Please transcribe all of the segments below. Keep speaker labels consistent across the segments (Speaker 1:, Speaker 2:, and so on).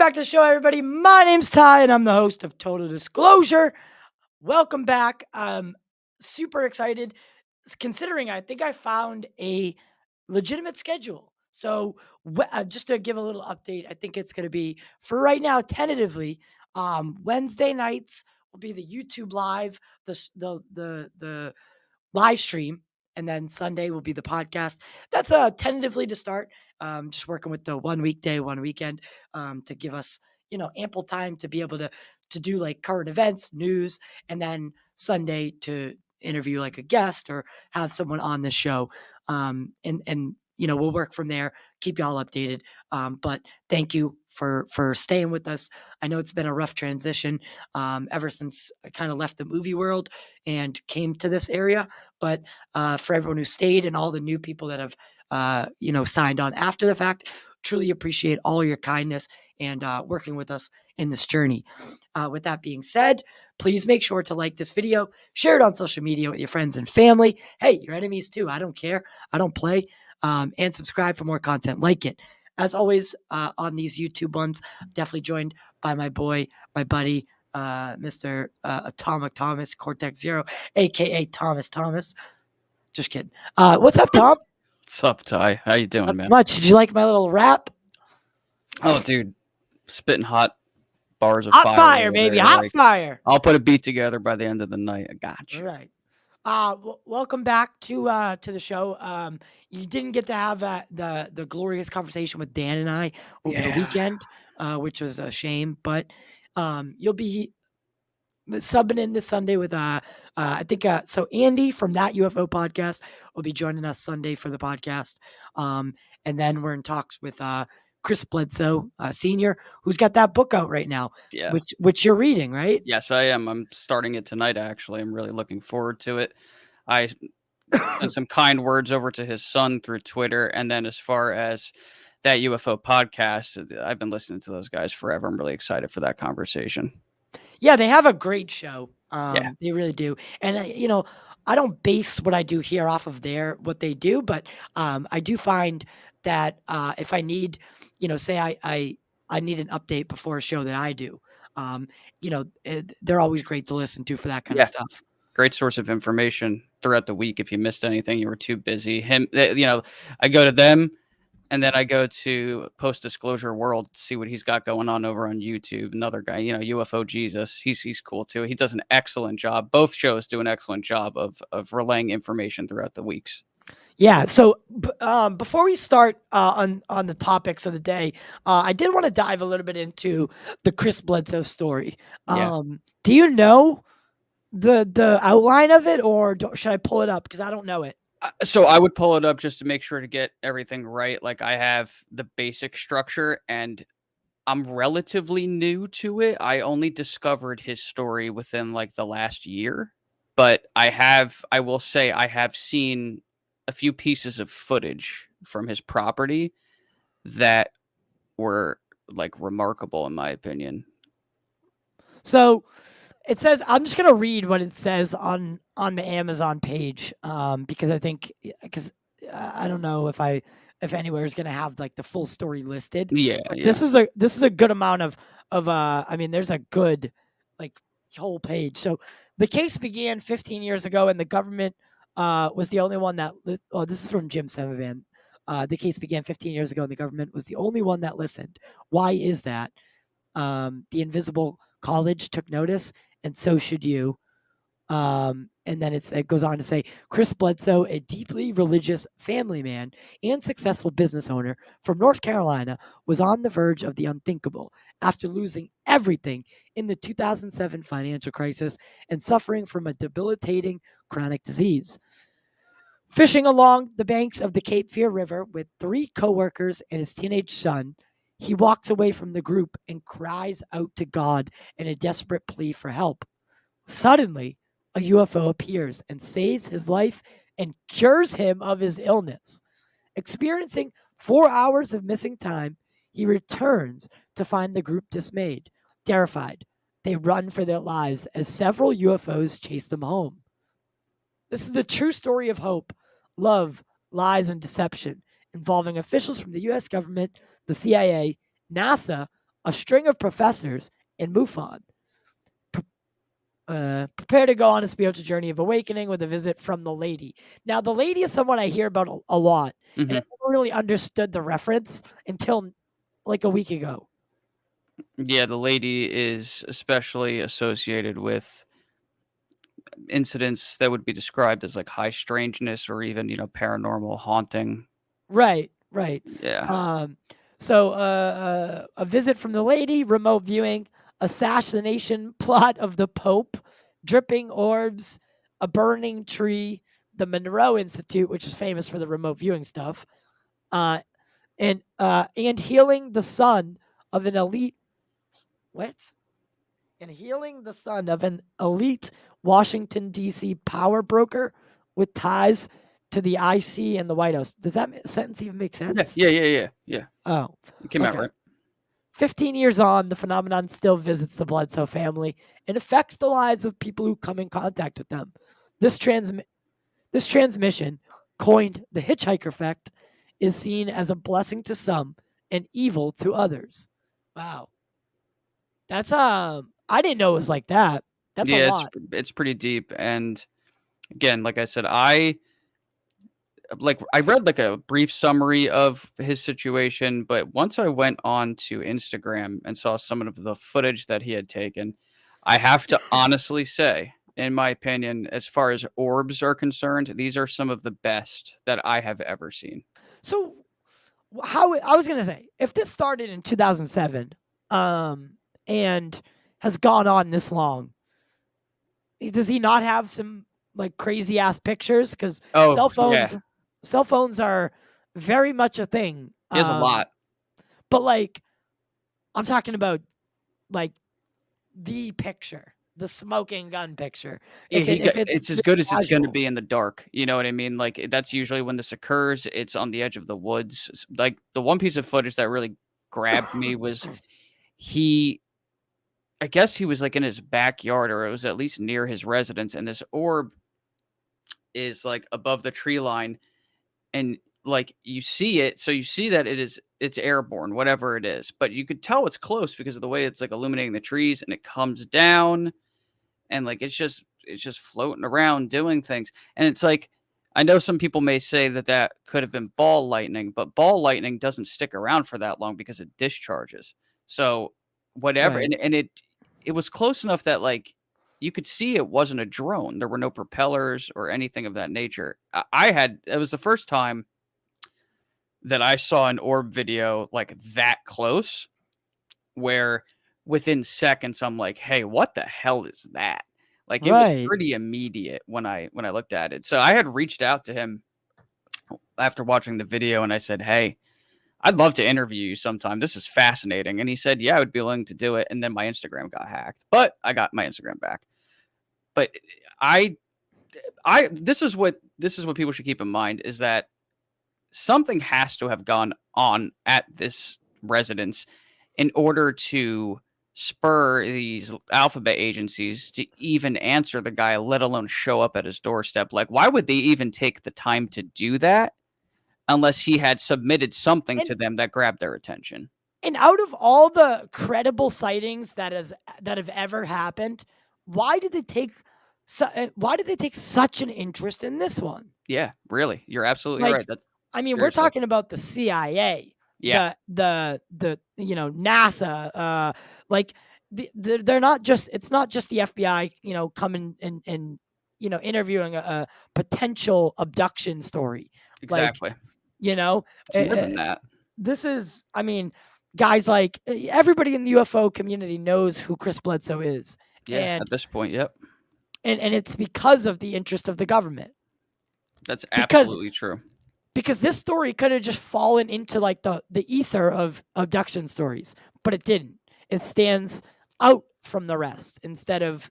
Speaker 1: back to the show, everybody. My name's Ty, and I'm the host of Total Disclosure. Welcome back. I'm super excited, considering I think I found a legitimate schedule. So, just to give a little update, I think it's going to be, for right now, tentatively, Wednesday nights will be the YouTube live, the live stream, and then Sunday will be the podcast. That's tentatively to start. Just working with the 1 weekday, 1 weekend, to give us ample time to be able to do like current events, news, and then Sunday to interview like a guest or have someone on the show. And we'll work from there. Keep y'all updated. But thank you for staying with us. I know it's been a rough transition ever since I kind of left the movie world and came to this area. But for everyone who stayed and all the new people that have signed on after the fact, truly appreciate all your kindness and working with us in this journey. With that being said, please make sure to like this video, share it on social media with your friends and family. Hey, your enemies too. I don't care. I don't play. And subscribe for more content like it. As always, on these YouTube ones, definitely joined by my boy, my buddy, Mr. Atomic Thomas, Cortex Zero, aka Thomas. Just kidding. What's up, Tom?
Speaker 2: What's up, Ty? How you doing,
Speaker 1: Not
Speaker 2: man?
Speaker 1: much. Did you like my little rap?
Speaker 2: Oh, dude, spitting hot bars of
Speaker 1: Hot fire,
Speaker 2: over
Speaker 1: baby.
Speaker 2: there,
Speaker 1: Hot
Speaker 2: like,
Speaker 1: fire.
Speaker 2: I'll put a beat together by the end of the night. I got you.
Speaker 1: All right. Welcome back to the show. You didn't get to have the glorious conversation with Dan and I over the weekend, which was a shame. But you'll be subbing in this Sunday with I think so Andy from That UFO podcast will be joining us Sunday for the podcast. And then we're in talks with Chris Bledsoe, Senior, who's got that book out right now,
Speaker 2: Yeah.
Speaker 1: which you're reading, right?
Speaker 2: Yes, I am. I'm starting it tonight, actually. I'm really looking forward to it. I sent some kind words over to his son through Twitter. And then as far as That UFO podcast, I've been listening to those guys forever. I'm really excited for that conversation.
Speaker 1: Yeah, they have a great show.
Speaker 2: Yeah.
Speaker 1: They really do. And I don't base what I do here off of what they do, but I do find that if I need, say I need an update before a show that I do, they're always great to listen to for that kind of stuff.
Speaker 2: Great source of information throughout the week. If you missed anything, you were too busy. I go to them. And then I go to Post Disclosure World to see what he's got going on over on YouTube. Another guy, UFO Jesus. He's cool too. He does an excellent job. Both shows do an excellent job of relaying information throughout the weeks.
Speaker 1: Yeah. So before we start on the topics of the day, I did want to dive a little bit into the Chris Bledsoe story. Do you know the outline of it, or should I pull it up because I don't know it?
Speaker 2: So I would pull it up just to make sure to get everything right. Like, I have the basic structure and I'm relatively new to it. I only discovered his story within like the last year, but I will say I have seen a few pieces of footage from his property that were like remarkable in my opinion.
Speaker 1: So it says, I'm just going to read what it says on the Amazon page, because I don't know if anywhere is going to have like the full story listed.
Speaker 2: Yeah.
Speaker 1: This is a good amount of I mean, there's a good like whole page. So the case began 15 years ago and the government was the only one that this is from Jim Semivan. The case began 15 years ago and the government was the only one that listened. Why is that? The Invisible College took notice, and so should you. And then it goes on to say, Chris Bledsoe, a deeply religious family man and successful business owner from North Carolina, was on the verge of the unthinkable after losing everything in the 2007 financial crisis and suffering from a debilitating chronic disease. Fishing along the banks of the Cape Fear River with 3 coworkers and his teenage son, he walks away from the group and cries out to God in a desperate plea for help. Suddenly, a UFO appears and saves his life and cures him of his illness. Experiencing 4 hours of missing time, he returns to find the group dismayed. Terrified, they run for their lives as several UFOs chase them home. This is the true story of hope, love, lies, and deception involving officials from the U.S. government, the CIA, NASA, a string of professors in Mufon prepare to go on a spiritual journey of awakening with a visit from the lady. Now, the lady is someone I hear about a lot, and I
Speaker 2: Mhm.
Speaker 1: never really understood the reference until like a week ago.
Speaker 2: Yeah, the lady is especially associated with incidents that would be described as, like, high strangeness or even, paranormal haunting.
Speaker 1: Right, right.
Speaker 2: Yeah.
Speaker 1: Um, a visit from the lady, remote viewing, assassination plot of the Pope, dripping orbs, a burning tree, the Monroe Institute, which is famous for the remote viewing stuff, uh, and healing the son of an elite what? And healing the son of an elite Washington D.C. power broker with ties to the IC and the White House. Does that sentence even make
Speaker 2: Yeah,
Speaker 1: sense?
Speaker 2: yeah, yeah, yeah, yeah.
Speaker 1: Oh,
Speaker 2: It came out
Speaker 1: okay.
Speaker 2: right.
Speaker 1: 15 years on, the phenomenon still visits the Bledsoe family and affects the lives of people who come in contact with them. This this transmission, coined the hitchhiker effect, is seen as a blessing to some and evil to others. Wow. That's I didn't know it was like that. That's a
Speaker 2: Yeah, it's
Speaker 1: lot.
Speaker 2: it's pretty deep, and again, like I said, I read, like, a brief summary of his situation, but once I went on to Instagram and saw some of the footage that he had taken, I have to honestly say, in my opinion, as far as orbs are concerned, these are some of the best that I have ever seen.
Speaker 1: So how I was gonna say, if this started in 2007, um, and has gone on this long, does he not have some like crazy ass pictures? Because
Speaker 2: Oh,
Speaker 1: cell
Speaker 2: yeah.
Speaker 1: phones, cell phones are very much a thing.
Speaker 2: He has a lot.
Speaker 1: But like I'm talking about like the picture, the smoking gun picture.
Speaker 2: Yeah,
Speaker 1: If it's
Speaker 2: it's as
Speaker 1: just
Speaker 2: good as it's gonna
Speaker 1: casual,
Speaker 2: be in the dark, you know what I mean? Like, that's usually when this occurs, it's on the edge of the woods. Like, the one piece of footage that really grabbed me was he I guess he was, like, in his backyard, or it was at least near his residence, and this orb is, like, above the tree line, and, like, you see it, so you see that it's airborne, whatever it is, but you could tell it's close because of the way it's, like, illuminating the trees, and it comes down, and, like, it's just floating around doing things, and it's like, I know some people may say that that could have been ball lightning, but ball lightning doesn't stick around for that long because it discharges. So, whatever,
Speaker 1: right,
Speaker 2: and it was close enough that, like, you could see it wasn't a drone. There were no propellers or anything of that nature. I had it was the first time that I saw an orb video, like, that close, where within seconds I'm like, "Hey, what the hell is that?" Like, it was
Speaker 1: right.
Speaker 2: pretty immediate when I looked at it. So I had reached out to him after watching the video and I said, "Hey, I'd love to interview you sometime. This is fascinating." And he said, "Yeah, I would be willing to do it." And then my Instagram got hacked, but I got my Instagram back. But I this is what people should keep in mind is that something has to have gone on at this residence in order to spur these alphabet agencies to even answer the guy, let alone show up at his doorstep. Like, why would they even take the time to do that unless he had submitted something
Speaker 1: And
Speaker 2: to them that grabbed their attention?
Speaker 1: And out of all the credible sightings that have ever happened, why did they take why did they take such an interest in this one?
Speaker 2: Yeah, really. You're absolutely right.
Speaker 1: Like,
Speaker 2: That's
Speaker 1: I mean, we're
Speaker 2: seriously.
Speaker 1: talking about the CIA,
Speaker 2: Yeah,
Speaker 1: the NASA, like they're not just it's not just the FBI, coming and interviewing a potential abduction story. Like,
Speaker 2: exactly.
Speaker 1: you know,
Speaker 2: It's more than that.
Speaker 1: this is I mean, guys like everybody in the UFO community knows who Chris Bledsoe is.
Speaker 2: Yeah,
Speaker 1: And
Speaker 2: at this point, yep.
Speaker 1: it's because of the interest of the government.
Speaker 2: That's
Speaker 1: Because
Speaker 2: absolutely true.
Speaker 1: this story could have just fallen into like the ether of abduction stories, but it didn't. It stands out from the rest instead of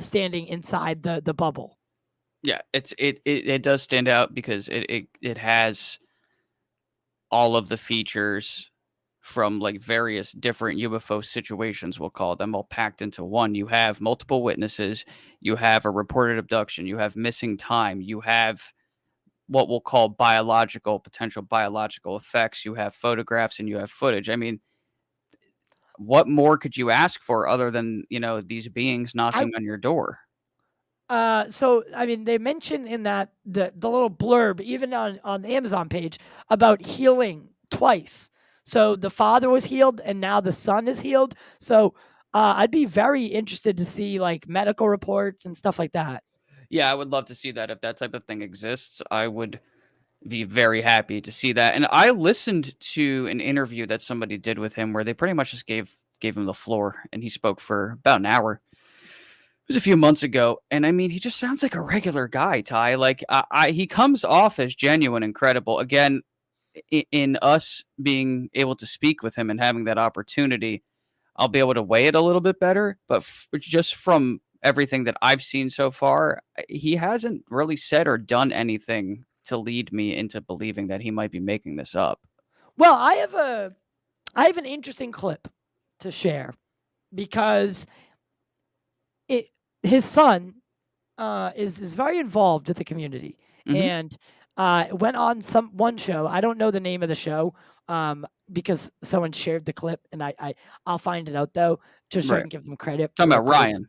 Speaker 1: standing inside the bubble.
Speaker 2: Yeah, it does stand out because it has all of the features from, like, various different UFO situations, we'll call them, all packed into one. You have multiple witnesses, you have a reported abduction, you have missing time, you have what we'll call potential biological effects, you have photographs, and you have footage. I mean, what more could you ask for other than, these beings
Speaker 1: I
Speaker 2: knocking on your door?
Speaker 1: so I mean, they mention in that the little blurb, even on the Amazon page, about healing twice. So the father was healed, and now the son is healed. So I'd be very interested to see like medical reports and stuff like that.
Speaker 2: Yeah, I would love to see that. If that type of thing exists, I would be very happy to see that. And I listened to an interview that somebody did with him where they pretty much just gave him the floor and he spoke for about an hour. It was a few months ago, and I mean, he just sounds like a regular guy, Ty. Like, he comes off as genuine and credible. Again, in us being able to speak with him and having that opportunity, I'll be able to weigh it a little bit better. But just from everything that I've seen so far, he hasn't really said or done anything to lead me into believing that he might be making this up.
Speaker 1: Well, I have an interesting clip to share because it his son is very involved with the community,
Speaker 2: Hmm.
Speaker 1: and went on some one show. I don't know the name of the show, because someone shared the clip, and I'll find it out though, just so I
Speaker 2: Right.
Speaker 1: can give them credit
Speaker 2: Talking
Speaker 1: where
Speaker 2: about
Speaker 1: credits.
Speaker 2: Ryan.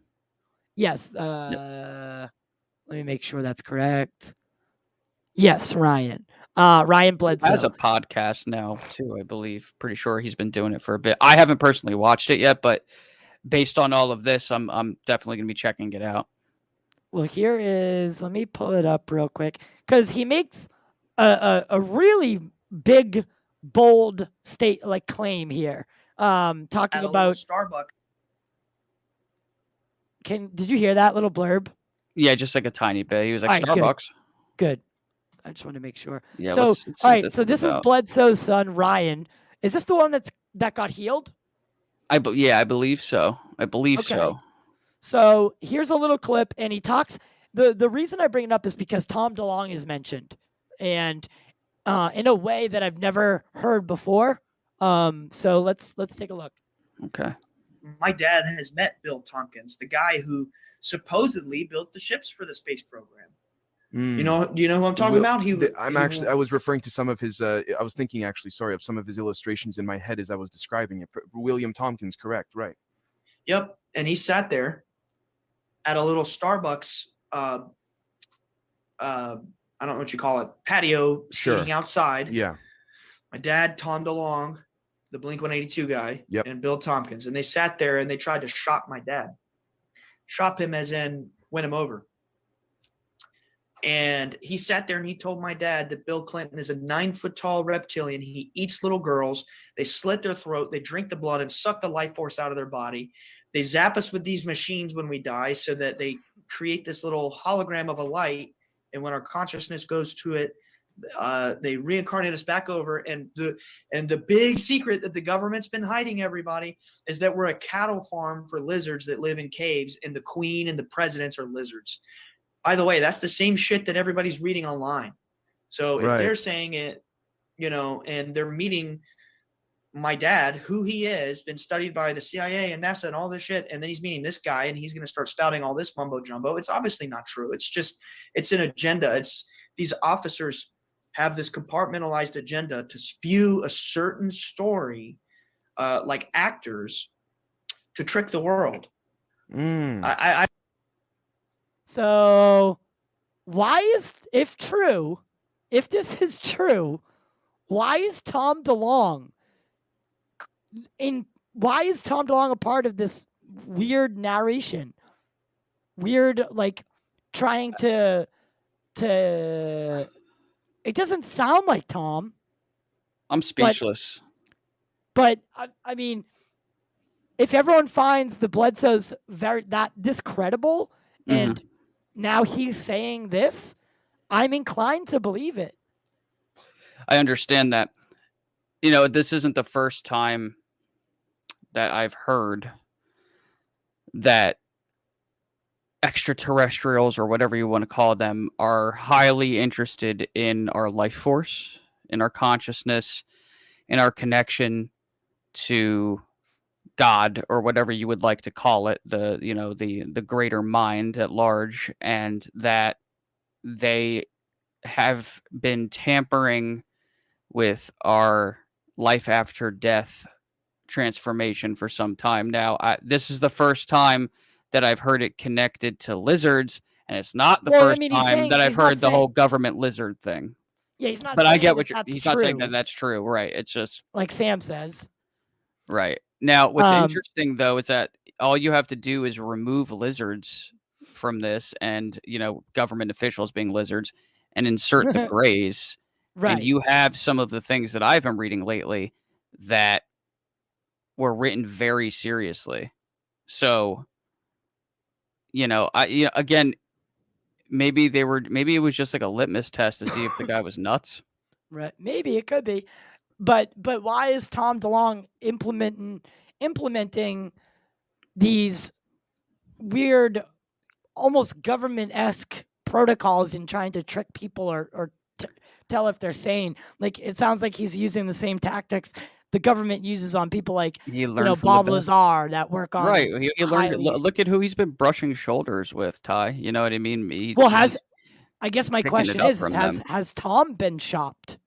Speaker 1: Yes,
Speaker 2: Yep.
Speaker 1: let me make sure that's correct. Yes, Ryan. Ryan
Speaker 2: He has
Speaker 1: Bledsoe.
Speaker 2: a podcast now too, I believe. Pretty sure he's been doing it for a bit. I haven't personally watched it yet, but based on all of this, I'm definitely gonna be checking it out.
Speaker 1: Well, here is. Let me pull it up real quick because he makes a really big, bold state like claim here. Talking
Speaker 3: At a little
Speaker 1: about.
Speaker 3: Starbucks.
Speaker 1: Did you hear that little blurb?
Speaker 2: Yeah, just like a tiny bit. He was like
Speaker 1: All right, good,
Speaker 2: Starbucks.
Speaker 1: good. I just want to make sure.
Speaker 2: Yeah,
Speaker 1: So,
Speaker 2: let's see
Speaker 1: all
Speaker 2: what
Speaker 1: right.
Speaker 2: this
Speaker 1: So
Speaker 2: is
Speaker 1: this is
Speaker 2: about.
Speaker 1: Bledsoe's son, Ryan. Is this the one that got healed?
Speaker 2: Yeah, I believe so. I believe
Speaker 1: Okay.
Speaker 2: so.
Speaker 1: So here's a little clip, and he talks. The reason I bring it up is because Tom DeLonge is mentioned, and in a way that I've never heard before. So let's take a look.
Speaker 2: Okay.
Speaker 3: My dad has met Bill Tompkins, the guy who supposedly built the ships for the space program. You know, do you know who I'm talking about?
Speaker 4: I was referring to some of his. I was thinking actually, sorry, of some of his illustrations in my head as I was describing it. William Tompkins, correct? Right.
Speaker 3: Yep, and he sat there at a little Starbucks. I don't know what you call it, patio
Speaker 4: Sure.
Speaker 3: seating outside.
Speaker 4: Yeah.
Speaker 3: My dad, Tom DeLonge, the Blink 182 guy,
Speaker 4: Yep.
Speaker 3: and Bill Tompkins, and they sat there and they tried to shop my dad. Shop him as in win him over. And he sat there and he told my dad that Bill Clinton is a 9-foot tall reptilian. He eats little girls. They slit their throat. They drink the blood and suck the life force out of their body. They zap us with these machines when we die so that they create this little hologram of a light. And when our consciousness goes to it, they reincarnate us back over. And the big secret that the government's been hiding, everybody, is that we're a cattle farm for lizards that live in caves, and the queen and the presidents are lizards. By the way, that's the same shit that everybody's reading online. So if they're saying it, and they're meeting my dad, who he is, been studied by the CIA and NASA and all this shit, and then he's meeting this guy and he's going to start spouting all this mumbo jumbo. It's obviously not true. It's an agenda. It's these officers have this compartmentalized agenda to spew a certain story, like actors, to trick the world.
Speaker 1: So if this is true, why is Tom DeLonge a part of this weird narration? Weird, like trying to. It doesn't sound like Tom.
Speaker 2: I'm speechless.
Speaker 1: But I mean, if everyone finds the Bledsoe's this credible, and now he's saying this, I'm inclined to believe it.
Speaker 2: I understand that. This isn't the first time that I've heard that extraterrestrials, or whatever you want to call them, are highly interested in our life force, in our consciousness, in our connection to God, or whatever you would like to call it, the greater mind at large, and that they have been tampering with our life after death transformation for some time now. This is the first time that I've heard it connected to lizards, and it's not the
Speaker 1: Well, I
Speaker 2: first
Speaker 1: mean, he's
Speaker 2: time
Speaker 1: saying
Speaker 2: that I've
Speaker 1: he's not
Speaker 2: heard the whole
Speaker 1: saying.
Speaker 2: government lizard thing.
Speaker 1: Yeah, he's not
Speaker 2: But I get
Speaker 1: saying
Speaker 2: what
Speaker 1: that that's
Speaker 2: he's not saying that
Speaker 1: true,
Speaker 2: that's true, right? It's just
Speaker 1: like Sam says.
Speaker 2: right. Now, what's
Speaker 1: Um,
Speaker 2: interesting though is that all you have to do is remove lizards from this, and government officials being lizards, and insert the grays, and
Speaker 1: right.
Speaker 2: you have some of the things that I've been reading lately that were written very seriously. So, again, maybe it was just like a litmus test to see if the guy was nuts.
Speaker 1: Right. Maybe it could be. But why is Tom DeLonge implementing these weird, almost government-esque protocols and trying to trick people or tell if they're sane? Like, it sounds like he's using the same tactics the government uses on people like,
Speaker 2: He learned from the
Speaker 1: Bob
Speaker 2: best.
Speaker 1: Lazar that work on
Speaker 2: Right. He learned.
Speaker 1: highly.
Speaker 2: Look at who he's been brushing shoulders with, Ty. You know what I mean?
Speaker 1: Well,
Speaker 2: He's
Speaker 1: I guess my
Speaker 2: picking it
Speaker 1: question
Speaker 2: up
Speaker 1: is
Speaker 2: from them.
Speaker 1: has Tom been shopped?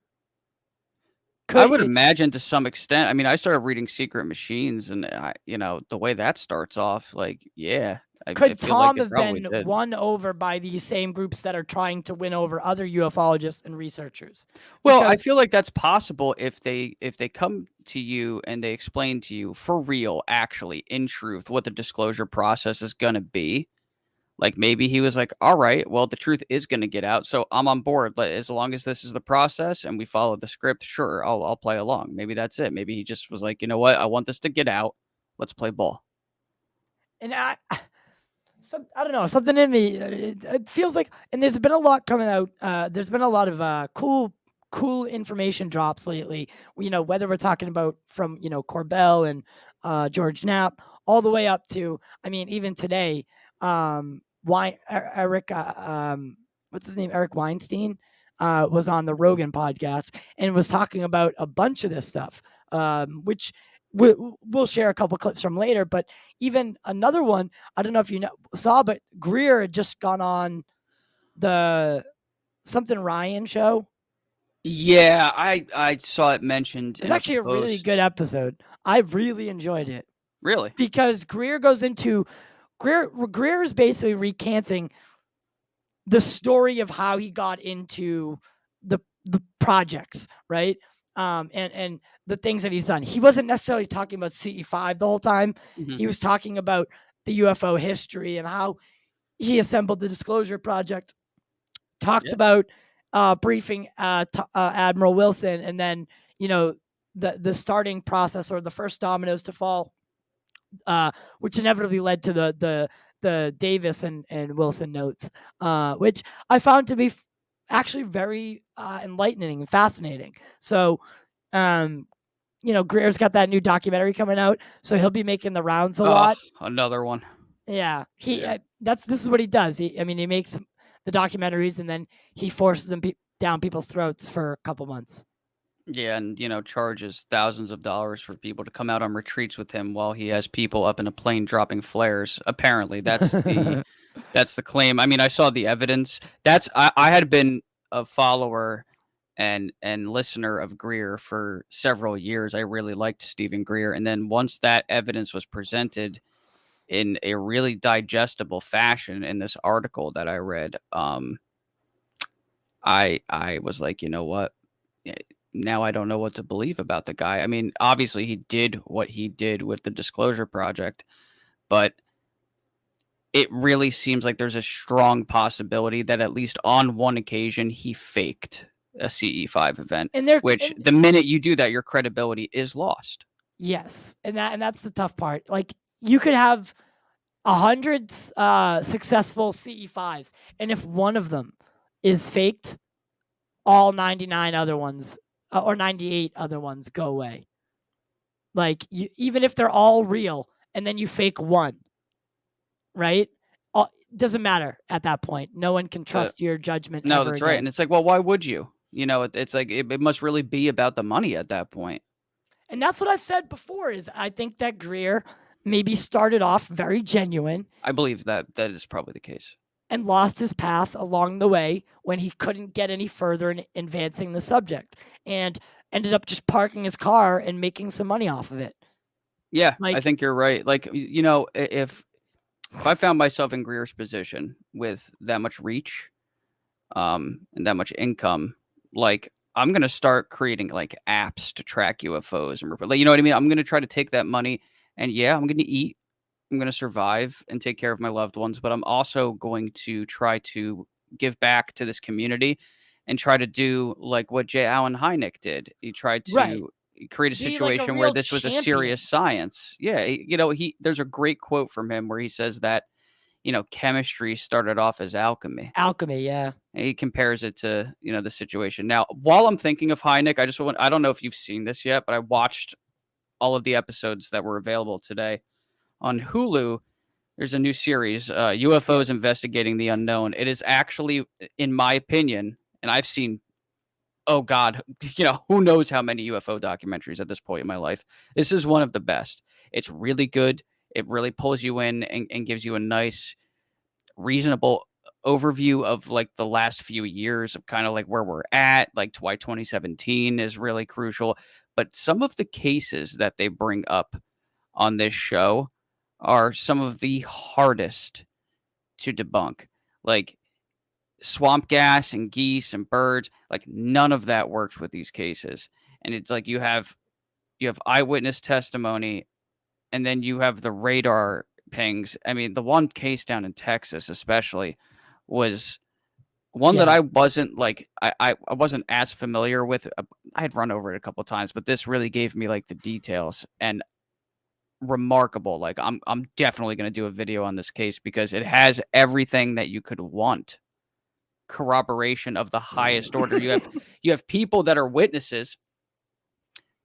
Speaker 2: I would imagine to some extent. I mean, I started reading Secret Machines, and the way that starts off, like, yeah, I
Speaker 1: Could
Speaker 2: feel like
Speaker 1: Tom
Speaker 2: it
Speaker 1: have
Speaker 2: probably
Speaker 1: been
Speaker 2: did.
Speaker 1: won over by these same groups that are trying to win over other ufologists and researchers?
Speaker 2: Well, I
Speaker 1: Because-
Speaker 2: feel like that's possible if they come to you and they explain to you for real, actually, in truth, what the disclosure process is going to be. Like, maybe he was like, all right, well, the truth is going to get out, so I'm on board. As long as this is the process and we follow the script, sure, I'll play along. Maybe that's it. Maybe he just was like, you know what? I want this to get out. Let's play ball.
Speaker 1: And I don't know, something in me, it feels like, and there's been a lot coming out. There's been a lot of cool information drops lately. Whether we're talking about from Corbell and George Knapp, all the way up to, I mean, even today, Eric, what's his name? Eric Weinstein was on the Rogan podcast and was talking about a bunch of this stuff, which we'll share a couple clips from later. But even another one, I don't know if you saw, but Greer had just gone on the something Ryan show.
Speaker 2: Yeah, I saw it mentioned.
Speaker 1: It's actually a really good episode. I really enjoyed it.
Speaker 2: Really?
Speaker 1: Because Greer goes into Greer is basically recanting the story of how he got into the projects, right? And the things that he's done. He wasn't necessarily talking about CE5 the whole time.
Speaker 2: Mhm.
Speaker 1: He was talking about the UFO history and how he assembled the Disclosure Project. Talked about briefing Admiral Wilson, and then the starting process, or the first dominoes to fall, which inevitably led to the Davis and Wilson notes, which I found to be actually very enlightening and fascinating. So, Greer's got that new documentary coming out, so he'll be making the rounds a lot.
Speaker 2: Another one.
Speaker 1: Yeah, this is what he does. He makes the documentaries, and then he forces them down people's throats for a couple months.
Speaker 2: Yeah, and charges thousands of dollars for people to come out on retreats with him while he has people up in a plane dropping flares. Apparently, that's the claim. I mean, I saw the evidence. I had been a follower and listener of Greer for several years. I really liked Stephen Greer, and then once that evidence was presented in a really digestible fashion in this article that I read, I was like, you know what? Now I don't know what to believe about the guy. I mean, obviously he did what he did with the Disclosure Project, but it really seems like there's a strong possibility that at least on one occasion he faked a CE5 event, which the minute you do that, your credibility is lost.
Speaker 1: Yes, and that's the tough part. Like, you could have 100 successful CE5s, and if one of them is faked, all 99 other ones or 98 other ones go away. Like, even if they're all real, and then you fake one, right? Doesn't matter at that point. No one can trust your judgment.
Speaker 2: No,
Speaker 1: ever
Speaker 2: that's
Speaker 1: again.
Speaker 2: right. And it's like, well, why would you? It's like it must really be about the money at that point.
Speaker 1: And that's what I've said before. Is I think that Greer maybe started off very genuine.
Speaker 2: I believe that is probably the case.
Speaker 1: And lost his path along the way when he couldn't get any further in advancing the subject, and ended up just parking his car and making some money off of it.
Speaker 2: Yeah, I
Speaker 1: Like,
Speaker 2: think you're right. Like, you know, if I found myself in Greer's position with that much reach, and that much income, like I'm gonna start creating like apps to track UFOs and like, you know what I mean? I'm gonna try to take that money and yeah, I'm gonna eat, I'm gonna survive and take care of my loved ones, but I'm also going to try to give back to this community and try to do like what J. Allen Hynek did. He tried
Speaker 1: right.
Speaker 2: to create a
Speaker 1: Be like a
Speaker 2: situation where
Speaker 1: real
Speaker 2: this was a serious
Speaker 1: champion.
Speaker 2: science. Yeah, you know, there's a great quote from him where he says that, you know, chemistry started off as alchemy.
Speaker 1: Alchemy, yeah.
Speaker 2: And he compares it to, you know, the situation. Now, while I'm thinking of Hynek, I don't know if you've seen this yet, but I watched all of the episodes that were available today on Hulu. There's a new series, UFOs
Speaker 1: Yes.
Speaker 2: Investigating the Unknown. It is actually, in my opinion, and I've seen, oh God, you know, who knows how many UFO documentaries at this point in my life. This is one of the best. It's really good. It really pulls you in and gives you a nice, reasonable overview of like the last few years of kind of like where we're at, like why 2017 is really crucial. But some of the cases that they bring up on this show are some of the hardest to debunk. Like swamp gas and geese and birds, like none of that works with these cases. And it's like you have eyewitness testimony and then you have the radar pings. I mean, the one case down in Texas especially was one that
Speaker 1: Yeah.
Speaker 2: I wasn't like I wasn't as familiar with. I had run over it a couple of times, but this really gave me like the details and remarkable. Like I'm definitely going to do a video on this case because it has everything that you could want. Corroboration of the highest order. You have people that are witnesses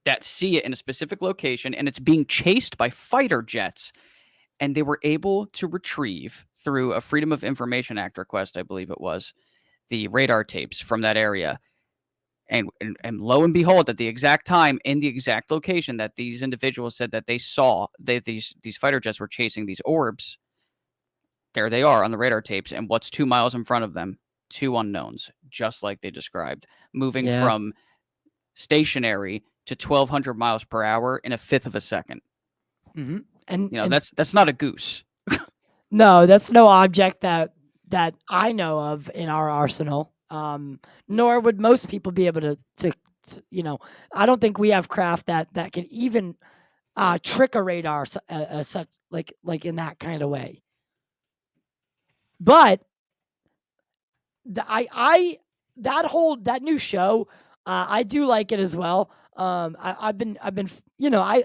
Speaker 2: that see it in a specific location and it's being chased by fighter jets, and they were able to retrieve through a Freedom of Information Act request, I believe it was, the radar tapes from that area. And lo and behold, at the exact time, in the exact location that these individuals said that they saw, these fighter jets were chasing these orbs. There they are on the radar tapes, and what's 2 miles in front of them? Two unknowns, just like they described, moving
Speaker 1: Yeah.
Speaker 2: from stationary to 1,200 miles per hour in a fifth of a second.
Speaker 1: hmm And
Speaker 2: You know,
Speaker 1: and
Speaker 2: that's not a goose.
Speaker 1: no, that's no object that I know of in our arsenal. Nor would most people be able to I don't think we have craft that can even trick a radar such like in that kind of way. But I that new show, I do like it as well. I've been I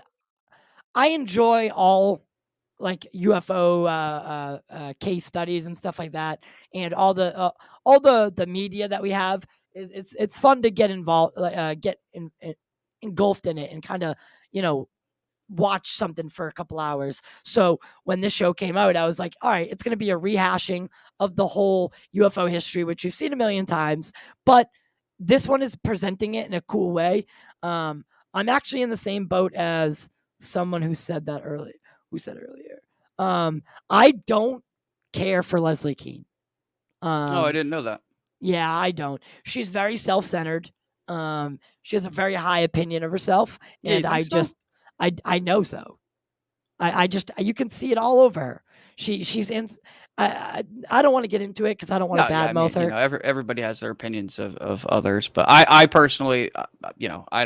Speaker 1: enjoy like UFO case studies and stuff like that, and all the media that we have is it's fun to get involved, engulfed in it, and kind of you know watch something for a couple hours. So when this show came out, I was like, all right, it's going to be a rehashing of the whole UFO history, which you've seen a million times, but this one is presenting it in a cool way. I'm actually in the same boat as someone who said that earlier. Who said earlier? I don't care for Leslie Keane.
Speaker 2: Oh, I
Speaker 1: Um,
Speaker 2: didn't know that.
Speaker 1: yeah, I don't. She's very self-centered. She has a very high opinion of herself,
Speaker 2: Yeah, you
Speaker 1: and
Speaker 2: think so?
Speaker 1: I know so. I just you can see it all over her. She's in. I don't want to get into it because I don't want
Speaker 2: No,
Speaker 1: to
Speaker 2: yeah, I
Speaker 1: badmouth
Speaker 2: mean, you
Speaker 1: her.
Speaker 2: know, everybody has their opinions of others, but I personally, you know, I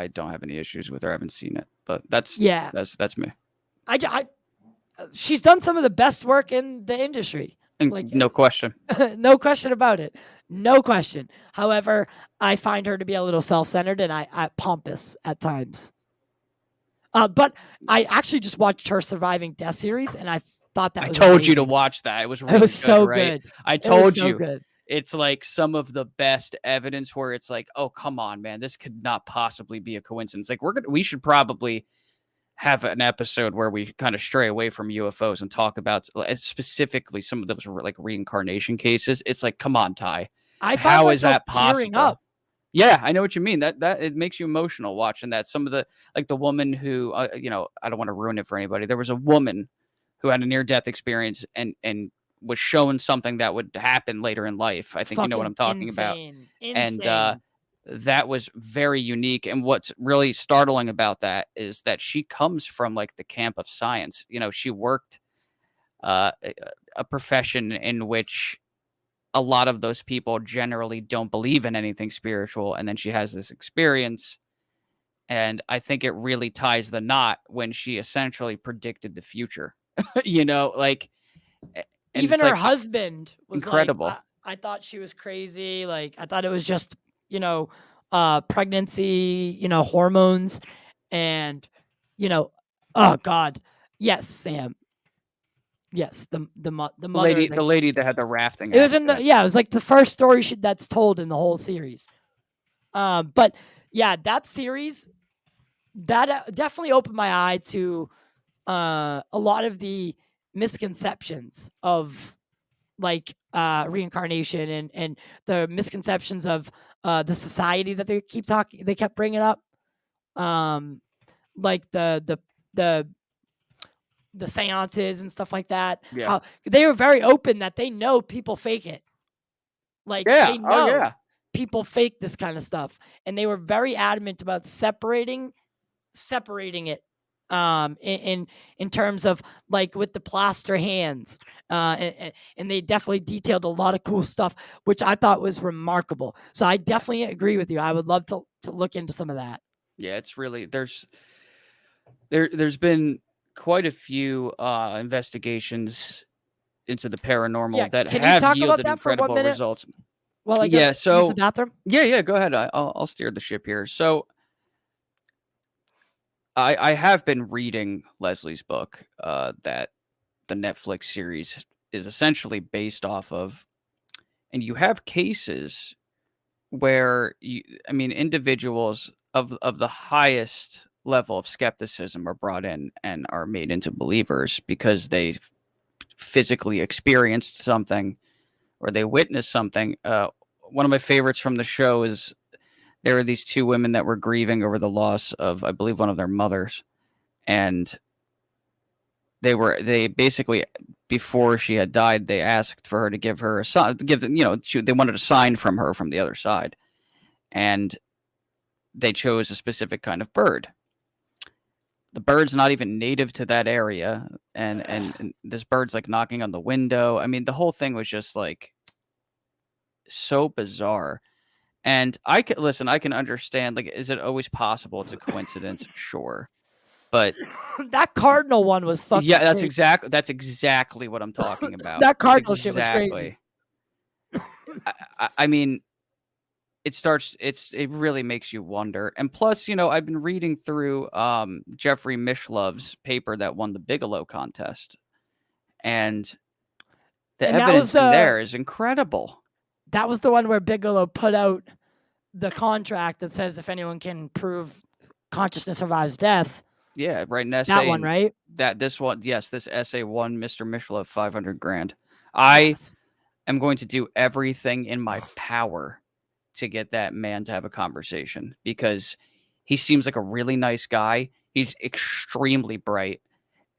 Speaker 2: don't have any issues with her. I haven't seen it, but
Speaker 1: Yeah,
Speaker 2: that's me.
Speaker 1: I she's done some of the best work in the industry.
Speaker 2: And
Speaker 1: Like
Speaker 2: no question.
Speaker 1: no question about it. No question. However, I find her to be a little self-centered and I pompous at times. But I actually just watched her Surviving Death series, and I thought that
Speaker 2: I
Speaker 1: was
Speaker 2: told you to
Speaker 1: amazing.
Speaker 2: watch that. It was
Speaker 1: It was
Speaker 2: really good,
Speaker 1: so
Speaker 2: right?
Speaker 1: good.
Speaker 2: I
Speaker 1: It was
Speaker 2: told
Speaker 1: so
Speaker 2: you.
Speaker 1: good.
Speaker 2: It's like some of the best evidence where it's like, oh, come on, man, this could not possibly be a coincidence. Like we should probably have an episode where we kind of stray away from UFOs and talk about specifically some of those like reincarnation cases. It's like, come on, Ty,
Speaker 1: I found
Speaker 2: how is
Speaker 1: myself
Speaker 2: that
Speaker 1: tearing
Speaker 2: possible?
Speaker 1: up.
Speaker 2: Yeah, I know what you mean. That it makes you emotional watching that. Some of the like the woman who, you know, I don't want to ruin it for anybody. There was a woman who had a near death experience and was shown something that would happen later in life. I think you know what
Speaker 1: Fucking
Speaker 2: I'm talking about.
Speaker 1: insane.
Speaker 2: And
Speaker 1: Insane.
Speaker 2: that was very unique. And what's really startling about that is that she comes from like the camp of science. She worked a profession in which a lot of those people generally don't believe in anything spiritual. And then she has this experience. And I think it really ties the knot when she essentially predicted the future, like, and
Speaker 1: Even
Speaker 2: it's
Speaker 1: her
Speaker 2: like
Speaker 1: husband was like,
Speaker 2: incredible.
Speaker 1: I thought she was crazy. Like, I thought it was just, pregnancy, hormones. And, oh God. Yes, Sam. Yes, the mother.
Speaker 2: The lady that had the rafting
Speaker 1: It was in
Speaker 2: accident.
Speaker 1: it was like the first story that's told in the whole series. But yeah, that series that definitely opened my eye to a lot of the misconceptions of like reincarnation and the misconceptions of the society that they kept bringing up, like the the seances and stuff like that.
Speaker 2: Yeah.
Speaker 1: How they were very open that they know people fake it. Like
Speaker 2: Yeah.
Speaker 1: they
Speaker 2: Oh,
Speaker 1: know
Speaker 2: yeah.
Speaker 1: people fake this kind of stuff, and they were very adamant about separating it in terms of like with the plaster hands, and they definitely detailed a lot of cool stuff, which I thought was remarkable. So I definitely agree with you. I would love to look into some of that.
Speaker 2: Yeah, it's really there's been quite a few investigations into the paranormal that
Speaker 1: Can you
Speaker 2: have
Speaker 1: talk about
Speaker 2: yielded
Speaker 1: that for 1
Speaker 2: incredible
Speaker 1: minute
Speaker 2: results.
Speaker 1: while I
Speaker 2: Yeah,
Speaker 1: use the
Speaker 2: so
Speaker 1: bathroom?
Speaker 2: yeah, go ahead. I'll steer the ship here. So I have been reading Leslie's book, that the Netflix series is essentially based off of, and you have cases where individuals of the highest level of skepticism are brought in and are made into believers because they physically experienced something or they witnessed something. One of my favorites from the show is there were these two women that were grieving over the loss of, I believe, one of their mothers, and they basically, before she had died, they asked for her to give her a sign, they wanted a sign from her from the other side, and they chose a specific kind of bird. The bird's not even native to that area, and this bird's like knocking on the window. I mean, the whole thing was just like so bizarre. And I can understand, like, is it always possible it's a coincidence? Sure. But
Speaker 1: That cardinal one was fucking
Speaker 2: yeah,
Speaker 1: crazy.
Speaker 2: That's exactly what I'm talking about.
Speaker 1: That
Speaker 2: That's
Speaker 1: cardinal shit was crazy.
Speaker 2: exactly. I mean, it really makes you wonder. And plus, I've been reading through Jeffrey Mishlov's paper that won the Bigelow contest, and the
Speaker 1: And that was
Speaker 2: evidence in there is incredible.
Speaker 1: that was the one where Bigelow put out the contract that says if anyone can prove consciousness survives death.
Speaker 2: Yeah, right. An essay.
Speaker 1: That one, right?
Speaker 2: This one, yes, this essay won Mr. Mishlove 500 grand. I am going to do everything in my power to get that man to have a conversation because he seems like a really nice guy. He's extremely bright.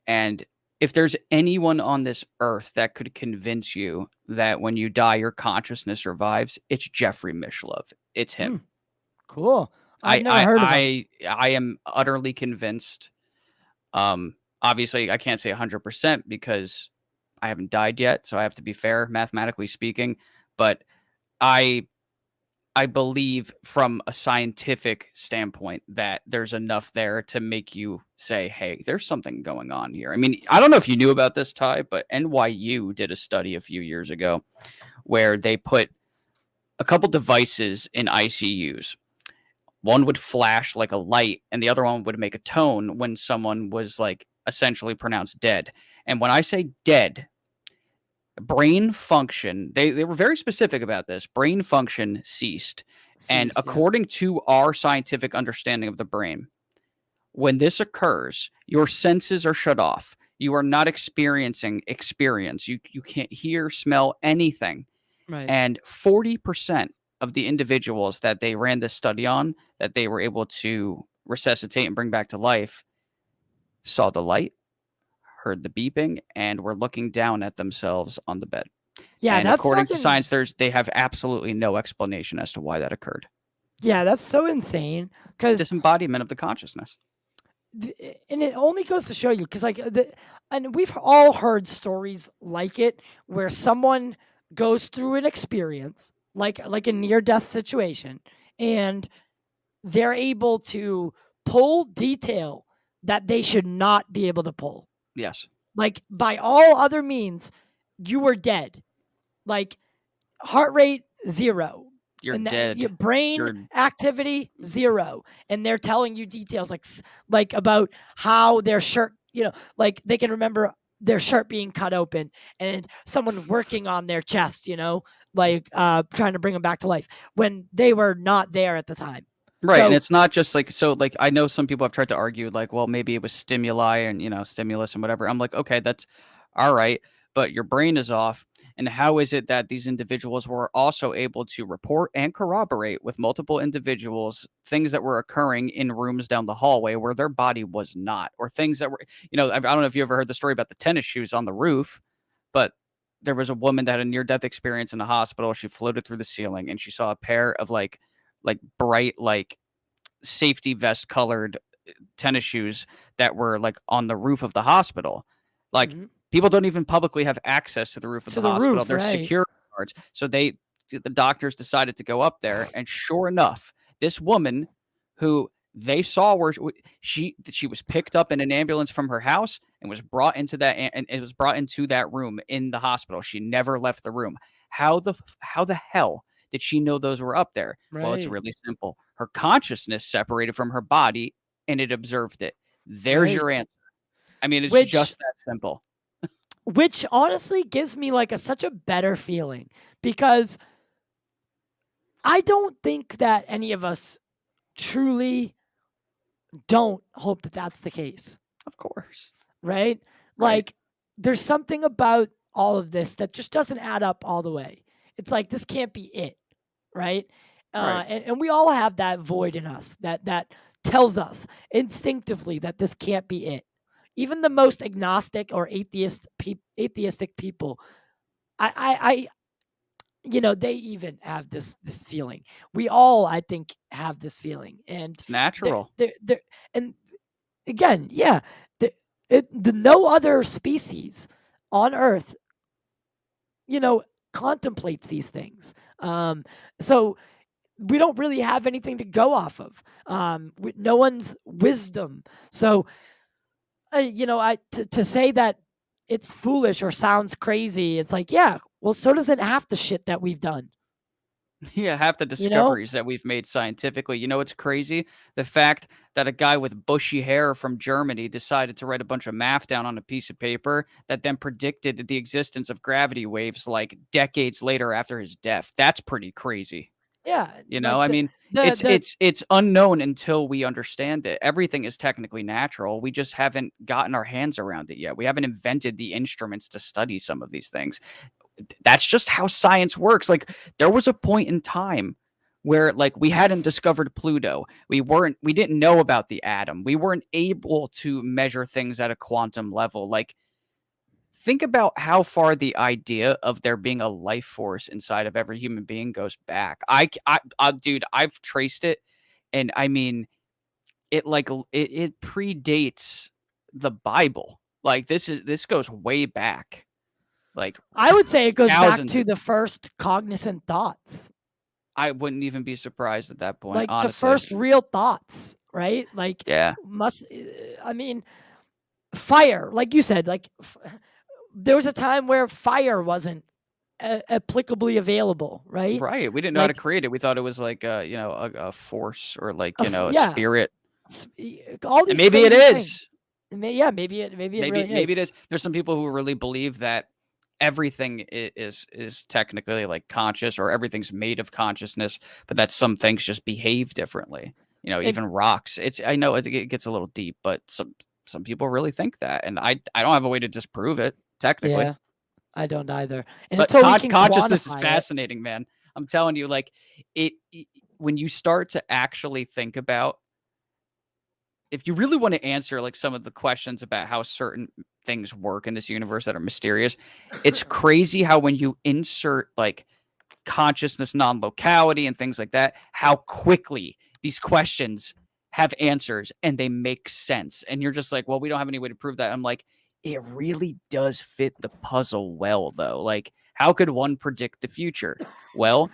Speaker 2: And if there's anyone on this earth that could convince you that when you die, your consciousness survives, it's Jeffrey Mishlove. It's him.
Speaker 1: Cool. I've never heard of him.
Speaker 2: I am utterly convinced. Obviously, I can't say 100% because I haven't died yet, so I have to be fair, mathematically speaking. But I believe from a scientific standpoint that there's enough there to make you say, hey, there's something going on here. I mean, I don't know if you knew about this, Ty, but NYU did a study a few years ago where they put a couple devices in ICUs. One would flash like a light and the other one would make a tone when someone was like essentially pronounced dead. And when I say dead, brain function, they were very specific about this. Brain function ceased. And according to our scientific understanding of the brain, when this occurs, your senses are shut off. You are not experiencing experience. You can't hear, smell anything.
Speaker 1: Right.
Speaker 2: And 40% of the individuals that they ran this study on, that they were able to resuscitate and bring back to life, saw the light, heard the beeping, and were looking down at themselves on the bed.
Speaker 1: Yeah,
Speaker 2: and
Speaker 1: that's
Speaker 2: according to science, they have absolutely no explanation as to why that occurred.
Speaker 1: Yeah, that's so insane.
Speaker 2: It's
Speaker 1: Because
Speaker 2: disembodiment of the consciousness.
Speaker 1: and it only goes to show you, because and we've all heard stories like it, where someone goes through an experience like a near death situation, and they're able to pull detail that they should not be able to pull.
Speaker 2: Yes.
Speaker 1: Like, by all other means, you were dead. Like, heart rate 0,
Speaker 2: You're
Speaker 1: and your
Speaker 2: dead.
Speaker 1: brain
Speaker 2: You're
Speaker 1: activity 0, and they're telling you details like about how their shirt, like they can remember their shirt being cut open and someone working on their chest, like trying to bring them back to life when they were not there at the time.
Speaker 2: right, and
Speaker 1: So
Speaker 2: it's not just like so. Like I know some people have tried to argue, like, well, maybe it was stimuli and stimulus and whatever. I'm like, okay, that's all right, but your brain is off. And how is it that these individuals were also able to report and corroborate with multiple individuals things that were occurring in rooms down the hallway where their body was not, or things that were, I don't know if you ever heard the story about the tennis shoes on the roof, but there was a woman that had a near death experience in the hospital. She floated through the ceiling and she saw a pair of like bright, like safety vest colored tennis shoes that were like on the roof of the hospital. Like
Speaker 1: mhm,
Speaker 2: people don't even publicly have access to the roof of
Speaker 1: to
Speaker 2: the
Speaker 1: the
Speaker 2: hospital.
Speaker 1: roof,
Speaker 2: There's
Speaker 1: right?
Speaker 2: security guards. So the doctors decided to go up there, and sure enough, this woman who they saw where she was picked up in an ambulance from her house and was brought into and it was brought into that room in the hospital. She never left the room. How the hell did she know those were up there? Well, it's
Speaker 1: Right,
Speaker 2: really simple. Her consciousness separated from her body and it observed it. There's
Speaker 1: right.
Speaker 2: your answer. I mean, it's
Speaker 1: Which
Speaker 2: just that simple.
Speaker 1: which honestly gives me like such a better feeling, because I don't think that any of us truly don't hope that that's the case,
Speaker 2: Of course.
Speaker 1: right?
Speaker 2: Right.
Speaker 1: Like, there's something about all of this that just doesn't add up all the way. It's like, this can't be it, right?
Speaker 2: Right.
Speaker 1: And we all have that void in us that tells us instinctively that this can't be it. Even the most agnostic or atheistic people, I they even have this feeling. We all, I think, have this feeling, and
Speaker 2: It's natural.
Speaker 1: and again, yeah, the no other species on Earth, you know, contemplates these things. So we don't really have anything to go off of. With no one's wisdom. So, to say that it's foolish or sounds crazy, it's like, yeah, well, so doesn't half the shit that we've done.
Speaker 2: Yeah, half the
Speaker 1: You know?
Speaker 2: discoveries that we've made scientifically. You know what's crazy? The fact that a guy with bushy hair from Germany decided to write a bunch of math down on a piece of paper that then predicted the existence of gravity waves like decades later after his death. That's pretty crazy.
Speaker 1: Yeah, like
Speaker 2: I mean,
Speaker 1: the
Speaker 2: it's unknown until we understand it. Everything is technically natural. We just haven't gotten our hands around it yet. We haven't invented the instruments to study some of these things. That's just how science works. Like there was a point in time where like we hadn't discovered Pluto. We didn't know about the atom. We weren't able to measure things at a quantum level. Like think about how far the idea of there being a life force inside of every human being goes back. Dude, I've traced it, and I mean, it predates the Bible. Like this goes way back, like
Speaker 1: I would say it goes back
Speaker 2: thousands.
Speaker 1: to the first cognizant thoughts,
Speaker 2: I wouldn't even be surprised at that point,
Speaker 1: like the
Speaker 2: honestly.
Speaker 1: first real thoughts, right? Like,
Speaker 2: Yeah,
Speaker 1: I mean, fire, like you said, like there was a time where fire wasn't applicably available, right?
Speaker 2: right. We didn't know how to
Speaker 1: Like,
Speaker 2: create it. We thought it was like a force or like a
Speaker 1: yeah,
Speaker 2: spirit.
Speaker 1: all
Speaker 2: And
Speaker 1: these
Speaker 2: maybe it
Speaker 1: crazy things.
Speaker 2: is.
Speaker 1: Yeah, maybe it really
Speaker 2: Maybe it
Speaker 1: is.
Speaker 2: is. There's some people who really believe that everything is technically like conscious or everything's made of consciousness, but that some things just behave differently.
Speaker 1: And
Speaker 2: Even rocks. I know it gets a little deep, but some people really think that, and I don't have a way to disprove it technically.
Speaker 1: yeah, I don't either. And
Speaker 2: But
Speaker 1: until we can
Speaker 2: consciousness is
Speaker 1: quantify it,
Speaker 2: fascinating, man. I'm telling you, like when you start to actually think about if you really want to answer like some of the questions about how certain things work in this universe that are mysterious, it's crazy how when you insert like consciousness non-locality and things like that, how quickly these questions have answers and they make sense. And you're just like, well, we don't have any way to prove that. I'm like, it really does fit the puzzle well, though. Like, how could one predict the future? Well,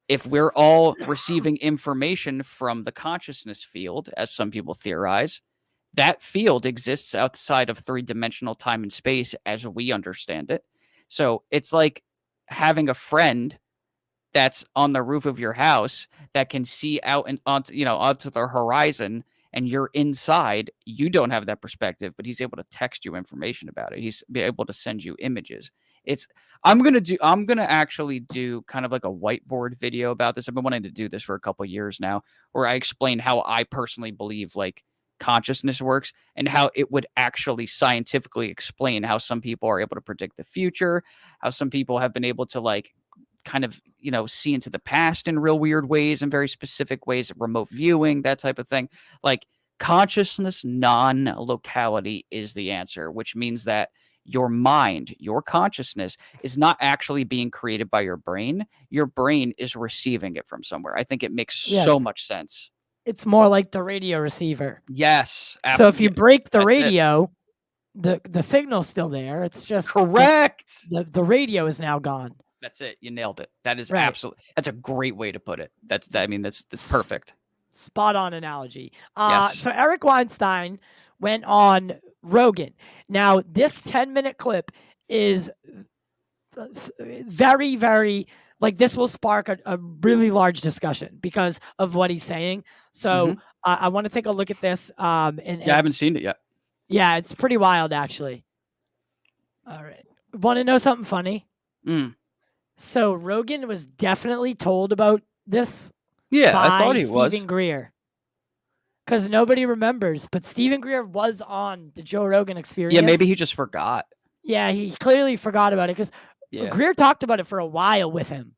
Speaker 2: if we're all receiving information from the consciousness field, as some people theorize, that field exists outside of three-dimensional time and space as we understand it. So it's like having a friend that's on the roof of your house that can see out and onto the horizon, and you're inside. You don't have that perspective, but he's able to text you information about it. He's be able to send you images. I'm gonna actually do kind of like a whiteboard video about this. I've been wanting to do this for a couple years now, where I explain how I personally believe like consciousness works and how it would actually scientifically explain how some people are able to predict the future, how some people have been able to like kind of, see into the past in real weird ways and very specific ways, remote viewing, that type of thing. Like consciousness non-locality is the answer, which means that your mind, your consciousness is not actually being created by your brain. Your brain is receiving it from somewhere. I think it makes so
Speaker 1: Yes.
Speaker 2: much sense.
Speaker 1: It's more like the radio receiver.
Speaker 2: Yes.
Speaker 1: So if you break the
Speaker 2: that's it.
Speaker 1: radio, the signal's still there. It's just
Speaker 2: Correct.
Speaker 1: the radio is now gone.
Speaker 2: That's it. You nailed it. That is
Speaker 1: Right.
Speaker 2: absolutely. That's a great way to put it. That's perfect.
Speaker 1: Spot on analogy.
Speaker 2: Yes.
Speaker 1: So Eric Weinstein went on Rogan. Now, this 10-minute clip is very, very, like, this will spark a really large discussion because of what he's saying. So I want to take a look at this.
Speaker 2: I haven't seen it yet.
Speaker 1: Yeah, it's pretty wild, actually. All right. Want to know something funny? So Rogan was definitely told about this.
Speaker 2: Yeah,
Speaker 1: by
Speaker 2: I thought he was.
Speaker 1: Stephen Greer. Because nobody remembers, but Stephen Greer was on the Joe Rogan Experience.
Speaker 2: Yeah, maybe he just forgot.
Speaker 1: Yeah, he clearly forgot about it because Greer talked about it for a while with him.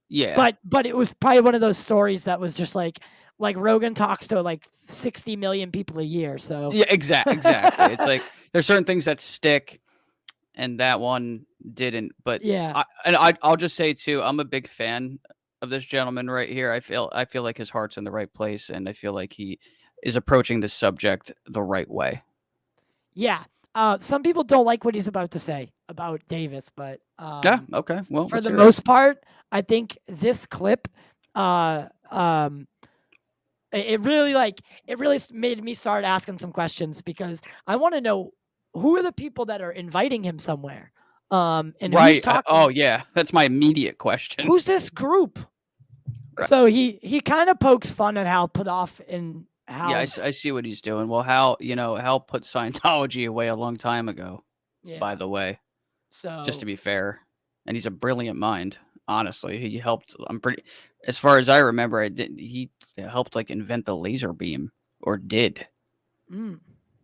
Speaker 2: Yeah.
Speaker 1: But it was probably one of those stories that was just like Rogan talks to like 60 million people a year. So
Speaker 2: yeah, exactly. It's like there's certain things that stick, and that one didn't. But
Speaker 1: yeah,
Speaker 2: I'll just say too, I'm a big fan of this gentleman right here. I feel like his heart's in the right place, and I feel like he is approaching this subject the right way.
Speaker 1: Yeah. Some people don't like what he's about to say about Davis, but
Speaker 2: yeah, okay. Well,
Speaker 1: for the most part, I think this clip, it really made me start asking some questions because I want to know who are the people that are inviting him somewhere, and who's talking.
Speaker 2: Oh yeah, that's my immediate question.
Speaker 1: Who's this group? Right. So he kind of pokes fun at Hal Puthoff and Hal.
Speaker 2: Yeah, I see what he's doing. Well, Hal put Scientology away a long time ago. Yeah. By the way, so just to be fair, and he's a brilliant mind. Honestly, he helped. As far as I remember, he helped like invent the laser beam, or did.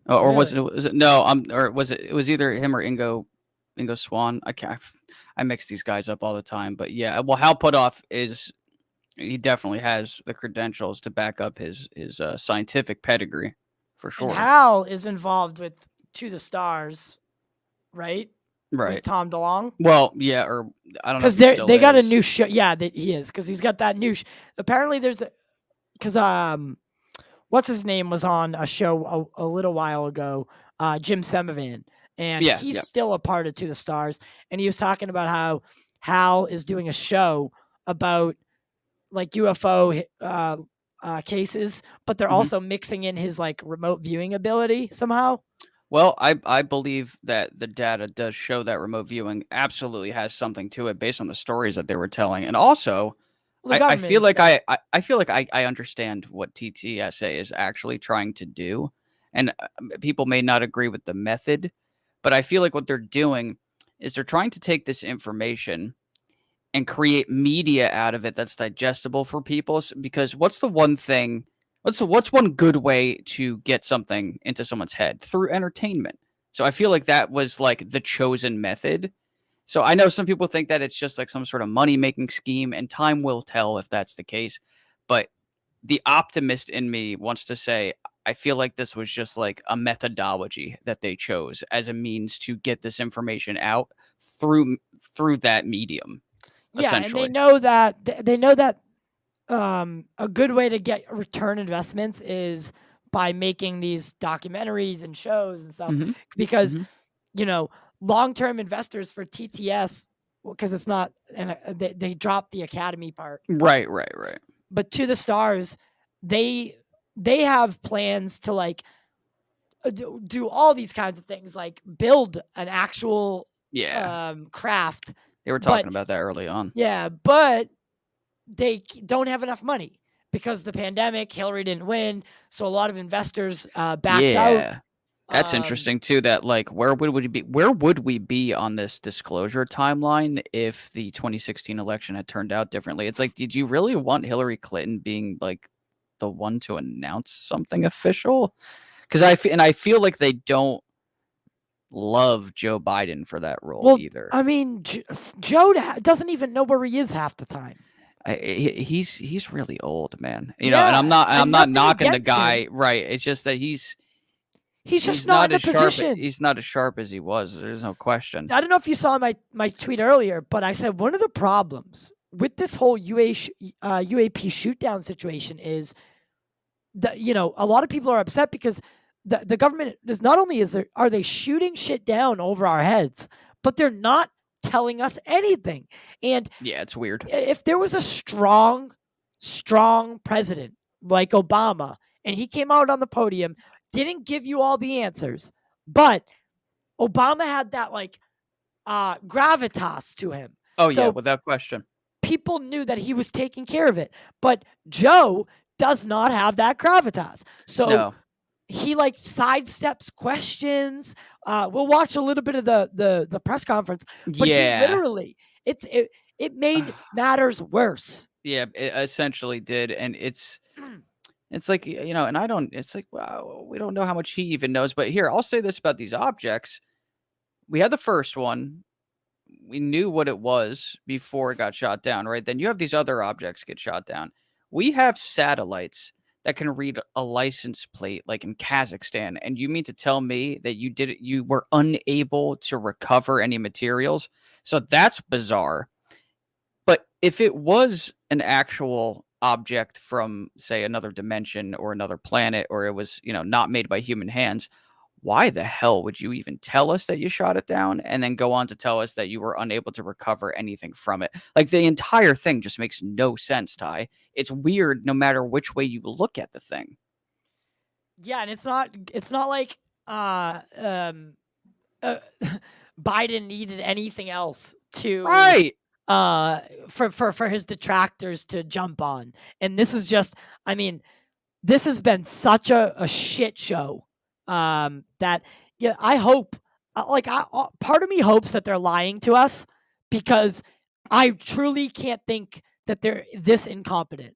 Speaker 2: Or really? was it? No, or was it? It was either him or Ingo Swann. I mix these guys up all the time, but yeah. Well, Hal Puthoff he definitely has the credentials to back up his scientific pedigree, for sure.
Speaker 1: And Hal is involved with To the Stars, right?
Speaker 2: Right.
Speaker 1: With Tom DeLonge.
Speaker 2: Well, yeah, or I don't know.
Speaker 1: Because they got a new show. Yeah, he is, because he's got that new. Apparently, because what's his name was on a show a little while ago, Jim Semivan, and he's still a part of To the Stars, and he was talking about how Hal is doing a show about like UFO cases, but they're also mixing in his like remote viewing ability somehow.
Speaker 2: Well, I believe that the data does show that remote viewing absolutely has something to it based on the stories that they were telling, and also I feel like I understand what TTSA is actually trying to do, and people may not agree with the method, but I feel like what they're doing is they're trying to take this information and create media out of it that's digestible for people. Because what's one good way to get something into someone's head? Through entertainment. So I feel like that was like the chosen method. So I know some people think that it's just like some sort of money-making scheme, and time will tell if that's the case. But the optimist in me wants to say, I feel like this was just like a methodology that they chose as a means to get this information out through that medium.
Speaker 1: Yeah, and they
Speaker 2: essentially.
Speaker 1: know that they know that a good way to get return investments is by making these documentaries and shows and stuff
Speaker 2: hmm
Speaker 1: because
Speaker 2: hmm
Speaker 1: you know long-term investors for TTS because it's not and they dropped the academy part,
Speaker 2: Right, right, right.
Speaker 1: but to the stars they have plans to like do all these kinds of things like build an actual
Speaker 2: Yeah,
Speaker 1: craft,
Speaker 2: they were
Speaker 1: but
Speaker 2: talking about that early on.
Speaker 1: yeah, but they don't have enough money because the pandemic, Hillary didn't win, so a lot of investors backed out.
Speaker 2: Yeah. That's
Speaker 1: Um,
Speaker 2: interesting too. That like, where would we be on this disclosure timeline if the 2016 election had turned out differently? It's like, did you really want Hillary Clinton being like the one to announce something official? Because I feel like they don't love Joe Biden for that role
Speaker 1: well,
Speaker 2: either.
Speaker 1: I mean, Joe doesn't even know where he is half the time.
Speaker 2: He's really old, man. And
Speaker 1: Yeah,
Speaker 2: I'm
Speaker 1: and
Speaker 2: not
Speaker 1: nothing
Speaker 2: knocking the
Speaker 1: against him.
Speaker 2: guy, right? It's just that
Speaker 1: He's just not in a position.
Speaker 2: he's not as sharp as he was. There's no question.
Speaker 1: I don't know if you saw my tweet earlier, but I said one of the problems with this whole UAP shoot down situation is that a lot of people are upset because the government is not only are they shooting shit down over our heads, but they're not telling us anything. And
Speaker 2: Yeah, it's weird.
Speaker 1: if there was a strong president like Obama and he came out on the podium, didn't give you all the answers, but Obama had that like gravitas to him.
Speaker 2: Oh yeah,
Speaker 1: So
Speaker 2: without question.
Speaker 1: people knew that he was taking care of it. But Joe does not have that gravitas. So
Speaker 2: No.
Speaker 1: he like sidesteps questions. We'll watch a little bit of the press conference, but he
Speaker 2: Yeah.
Speaker 1: literally it made matters worse.
Speaker 2: Yeah, it essentially did, and it's like, and I don't it's like, wow, we don't know how much he even knows, but here, I'll say this about these objects. We had the first one. We knew what it was before it got shot down, right? Then you have these other objects get shot down. We have satellites that can read a license plate like in Kazakhstan, and you mean to tell me that you were unable to recover any materials? So that's bizarre. But if it was an actual object from, say, another dimension or another planet, or it was, not made by human hands, why the hell would you even tell us that you shot it down and then go on to tell us that you were unable to recover anything from it? Like the entire thing just makes no sense, Ty. It's weird no matter which way you look at the thing.
Speaker 1: Yeah, and it's not like uh, um, uh, Biden needed anything else to
Speaker 2: Right.
Speaker 1: for his detractors to jump on. And this is just, I mean, this has been such a shit show that yeah, I hope part of me hopes that they're lying to us because I truly can't think that they're this incompetent.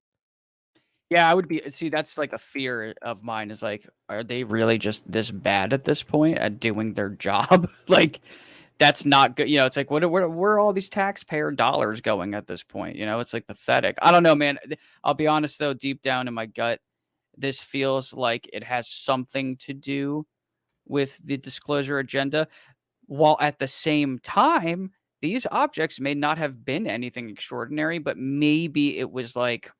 Speaker 2: Yeah, I would be. See, that's like a fear of mine is like, are they really just this bad at this point at doing their job? Like, that's not good. It's like, where are all these taxpayer dollars going at this point? It's like pathetic. I don't know, man. I'll be honest, though, deep down in my gut, this feels like it has something to do with the disclosure agenda, while at the same time, these objects may not have been anything extraordinary, but maybe it was like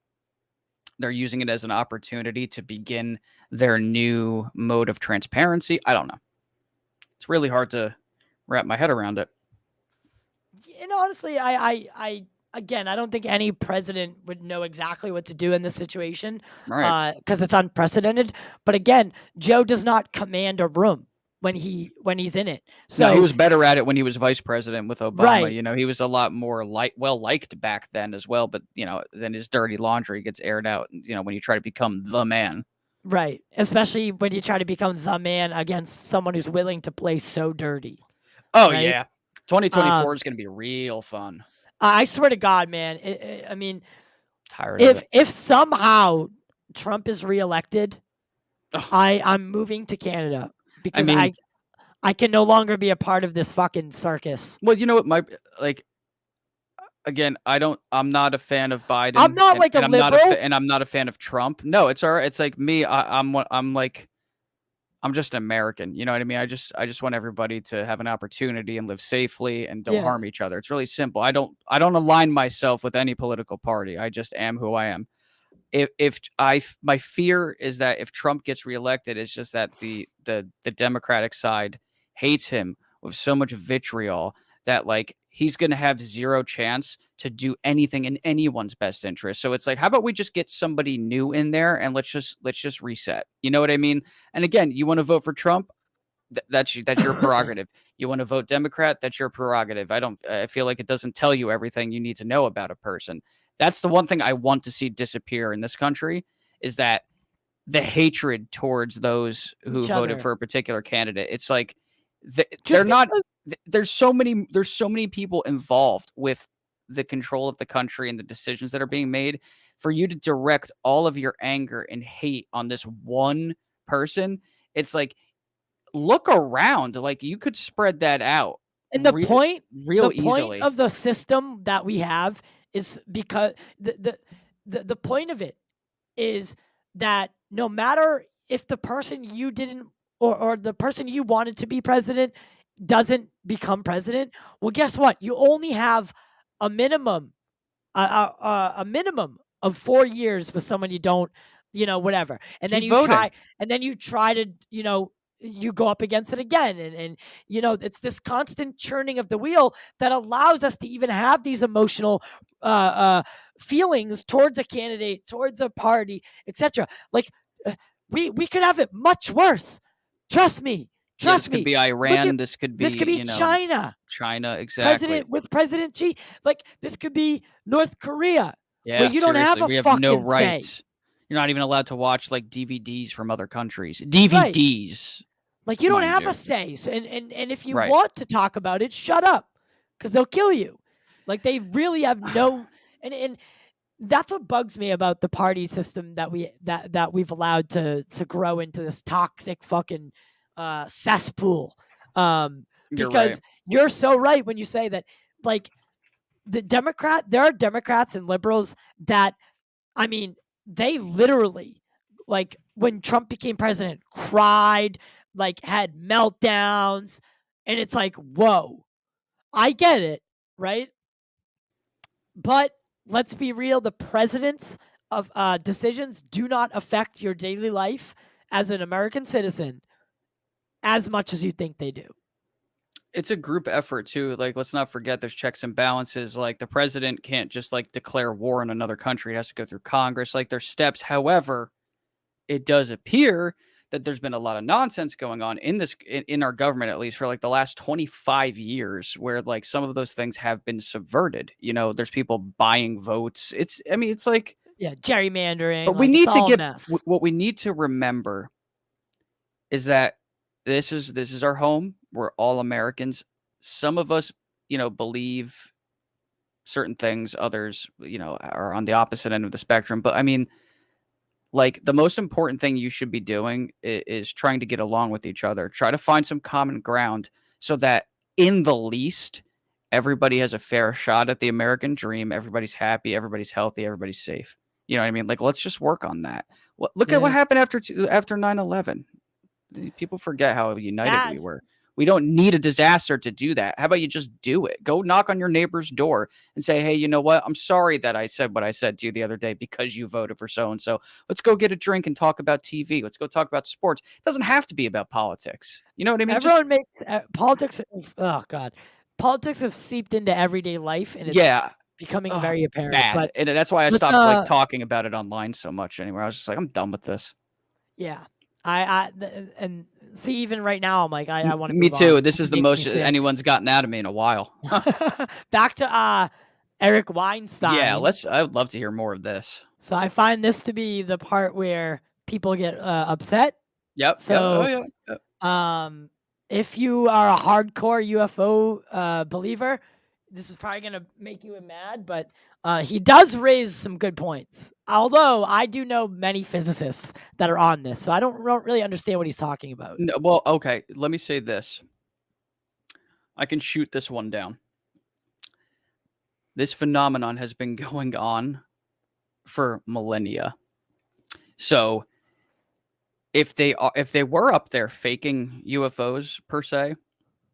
Speaker 2: they're using it as an opportunity to begin their new mode of transparency. I don't know. It's really hard to wrap my head around it.
Speaker 1: And honestly, I again, I don't think any president would know exactly what to do in this situation
Speaker 2: Right.
Speaker 1: because it's unprecedented. But again, Joe does not command a room when he's in it.
Speaker 2: No, he
Speaker 1: So
Speaker 2: was better at it when he was vice president with Obama.
Speaker 1: right,
Speaker 2: He was a lot more well liked back then as well. But then his dirty laundry gets aired out. When you try to become the man.
Speaker 1: right, especially when you try to become the man against someone who's willing to play so dirty.
Speaker 2: Oh
Speaker 1: Right?
Speaker 2: yeah, 2024 is going to be real fun.
Speaker 1: I swear to God, man. I mean,
Speaker 2: Tired of it.
Speaker 1: if somehow Trump is reelected,
Speaker 2: Ugh.
Speaker 1: I'm moving to Canada because
Speaker 2: mean,
Speaker 1: I can no longer be a part of this fucking circus.
Speaker 2: well, you know what? Again, I'm not a fan of Biden.
Speaker 1: I'm not like a
Speaker 2: I'm
Speaker 1: liberal.
Speaker 2: and I'm not a fan of Trump. No, it's all right. It's like me. I'm like, I'm just an American. You know what I mean? I just want everybody to have an opportunity and live safely and don't
Speaker 1: Yeah.
Speaker 2: harm each other. It's really simple. I don't align myself with any political party. I just am who I am. My fear is that if Trump gets reelected, it's just that the Democratic side hates him with so much vitriol that like he's going to have zero chance to do anything in anyone's best interest. So it's like, how about we just get somebody new in there and let's just reset. You know what I mean? And again, you want to vote for Trump? That's your prerogative. You want to vote Democrat? That's your prerogative. I feel like it doesn't tell you everything you need to know about a person. That's the one thing I want to see disappear in this country is that the hatred towards those who
Speaker 1: Each
Speaker 2: voted
Speaker 1: other.
Speaker 2: for a particular candidate. It's like
Speaker 1: Just
Speaker 2: they're not.
Speaker 1: because-
Speaker 2: There's so many people involved with the control of the country and the decisions that are being made. For you to direct all of your anger and hate on this one person, it's like look around. Like you could spread that out
Speaker 1: And the
Speaker 2: real
Speaker 1: point
Speaker 2: easily.
Speaker 1: of the system that we have is because the point of it is that no matter if the person you didn't or the person you wanted to be president doesn't become president, well, guess what? You only have a minimum a minimum of 4 years with someone you don't, whatever. And then
Speaker 2: Keep
Speaker 1: you
Speaker 2: voting.
Speaker 1: try to, you go up against it again. And it's this constant churning of the wheel that allows us to even have these emotional feelings towards a candidate, towards a party, etc. Like we could have it much worse. Trust me.
Speaker 2: Yeah, this
Speaker 1: Trust
Speaker 2: could
Speaker 1: me.
Speaker 2: be
Speaker 1: Look
Speaker 2: Iran.
Speaker 1: at
Speaker 2: This could
Speaker 1: this could
Speaker 2: be,
Speaker 1: be China.
Speaker 2: China. Exactly.
Speaker 1: President Xi. Like this could be North Korea, where
Speaker 2: Yeah,
Speaker 1: you don't have
Speaker 2: seriously,
Speaker 1: a
Speaker 2: we have no
Speaker 1: fucking say.
Speaker 2: rights. You're not even allowed to watch like DVDs from other countries.
Speaker 1: Right.
Speaker 2: DVDs,
Speaker 1: Like you don't
Speaker 2: mind
Speaker 1: have
Speaker 2: you.
Speaker 1: a say. So, and if you
Speaker 2: Right.
Speaker 1: want to talk about it, shut up, because they'll kill you. Like they really have no. And that's what bugs me about the party system that we've allowed to grow into this toxic fucking cesspool.
Speaker 2: You're right.
Speaker 1: Because you're so right when you say that, like there are Democrats and liberals that, I mean, they literally, like when Trump became president, cried, like had meltdowns, and it's like, whoa, I get it, right? But let's be real, the president's of decisions do not affect your daily life as an American citizen as much as you think they do.
Speaker 2: It's a group effort too. Like, let's not forget there's checks and balances. Like the president can't just like declare war on another country. It has to go through Congress. Like there's steps. However, it does appear that there's been a lot of nonsense going on in our government, at least for like the last 25 years, where like some of those things have been subverted. There's people buying votes. It's like,
Speaker 1: Yeah, gerrymandering,
Speaker 2: but we
Speaker 1: like it's
Speaker 2: need to
Speaker 1: all a
Speaker 2: get
Speaker 1: mess.
Speaker 2: what we need to remember is that this is our home. We're all Americans. Some of us, believe certain things. Others, are on the opposite end of the spectrum. But I mean, like the most important thing you should be doing is trying to get along with each other. Try to find some common ground so that in the least everybody has a fair shot at the American dream. Everybody's happy, everybody's healthy, everybody's safe. You know what I mean? Like let's just work on that. Look at what
Speaker 1: Yeah.
Speaker 2: happened after 9/11. People forget how united we
Speaker 1: Bad.
Speaker 2: were. We don't need a disaster to do that. How about you just do it? Go knock on your neighbor's door and say, hey, you know what? I'm sorry that I said what I said to you the other day because you voted for so-and-so. Let's go get a drink and talk about TV. Let's go talk about sports. It doesn't have to be about politics. You know what I mean?
Speaker 1: Everyone makes politics. Oh God, politics have seeped into everyday life, and it's
Speaker 2: Yeah.
Speaker 1: becoming very apparent.
Speaker 2: Bad.
Speaker 1: But
Speaker 2: And that's why I
Speaker 1: but,
Speaker 2: stopped like talking about it online so much anyway. I was just like, I'm done with this.
Speaker 1: yeah, and see, even right now, I'm like, I want to.
Speaker 2: Me
Speaker 1: move
Speaker 2: too.
Speaker 1: on.
Speaker 2: This is
Speaker 1: It
Speaker 2: the
Speaker 1: makes me
Speaker 2: most
Speaker 1: sick.
Speaker 2: anyone's gotten out of me in a while.
Speaker 1: Back to Eric Weinstein.
Speaker 2: Yeah, I would love to hear more of this.
Speaker 1: So I find this to be the part where people get upset.
Speaker 2: Yep.
Speaker 1: So, if you are a hardcore UFO believer, this is probably gonna make you mad, but he does raise some good points. Although I do know many physicists that are on this, so I don't really understand what he's talking about.
Speaker 2: No, well, okay. Let me say this. I can shoot this one down. This phenomenon has been going on for millennia. So if they were up there faking UFOs per se,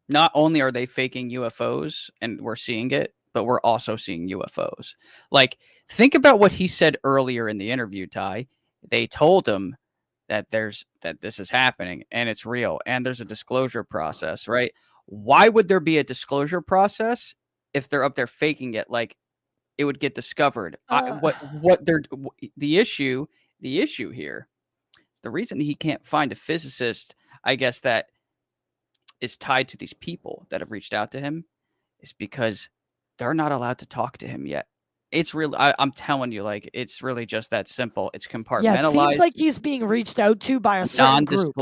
Speaker 2: not only are they faking UFOs and we're seeing it, but we're also seeing UFOs. Like, think about what he said earlier in the interview, Ty. They told him that this is happening and it's real and there's a disclosure process, right? Why would there be a disclosure process if they're up there faking it? Like, it would get discovered.
Speaker 1: Uh,
Speaker 2: The issue here, the reason he can't find a physicist, I guess, that is tied to these people that have reached out to him is because they're not allowed to talk to him yet. It's really, I'm telling you, like, it's really just that simple. It's
Speaker 1: yeah, it seems
Speaker 2: compartmentalized,
Speaker 1: like he's being reached out to by a certain group.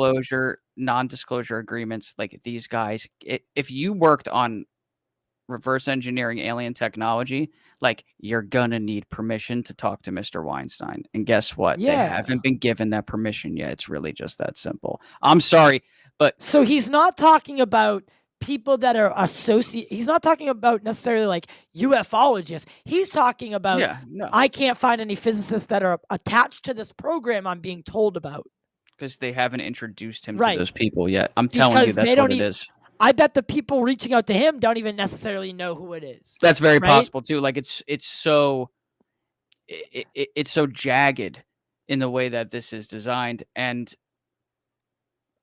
Speaker 2: non-disclosure agreements. Like, these guys, if you worked on reverse engineering alien technology, like, you're gonna need permission to talk to Mr. Weinstein. And guess what? They
Speaker 1: Yeah.
Speaker 2: haven't been given that permission yet. It's really just that simple. I'm sorry, but
Speaker 1: So he's not talking about people that are he's not talking about necessarily like ufologists. He's talking about
Speaker 2: yeah, no,
Speaker 1: I can't find any physicists that are attached to this program I'm being told about.
Speaker 2: because they haven't introduced him
Speaker 1: Right.
Speaker 2: to those people yet. I'm telling you,
Speaker 1: Because they
Speaker 2: that's
Speaker 1: don't
Speaker 2: what it
Speaker 1: even
Speaker 2: is.
Speaker 1: I bet the people reaching out to him don't even necessarily know who it is.
Speaker 2: That's very
Speaker 1: right?
Speaker 2: possible too. Like, it's so it's so jagged in the way that this is designed, and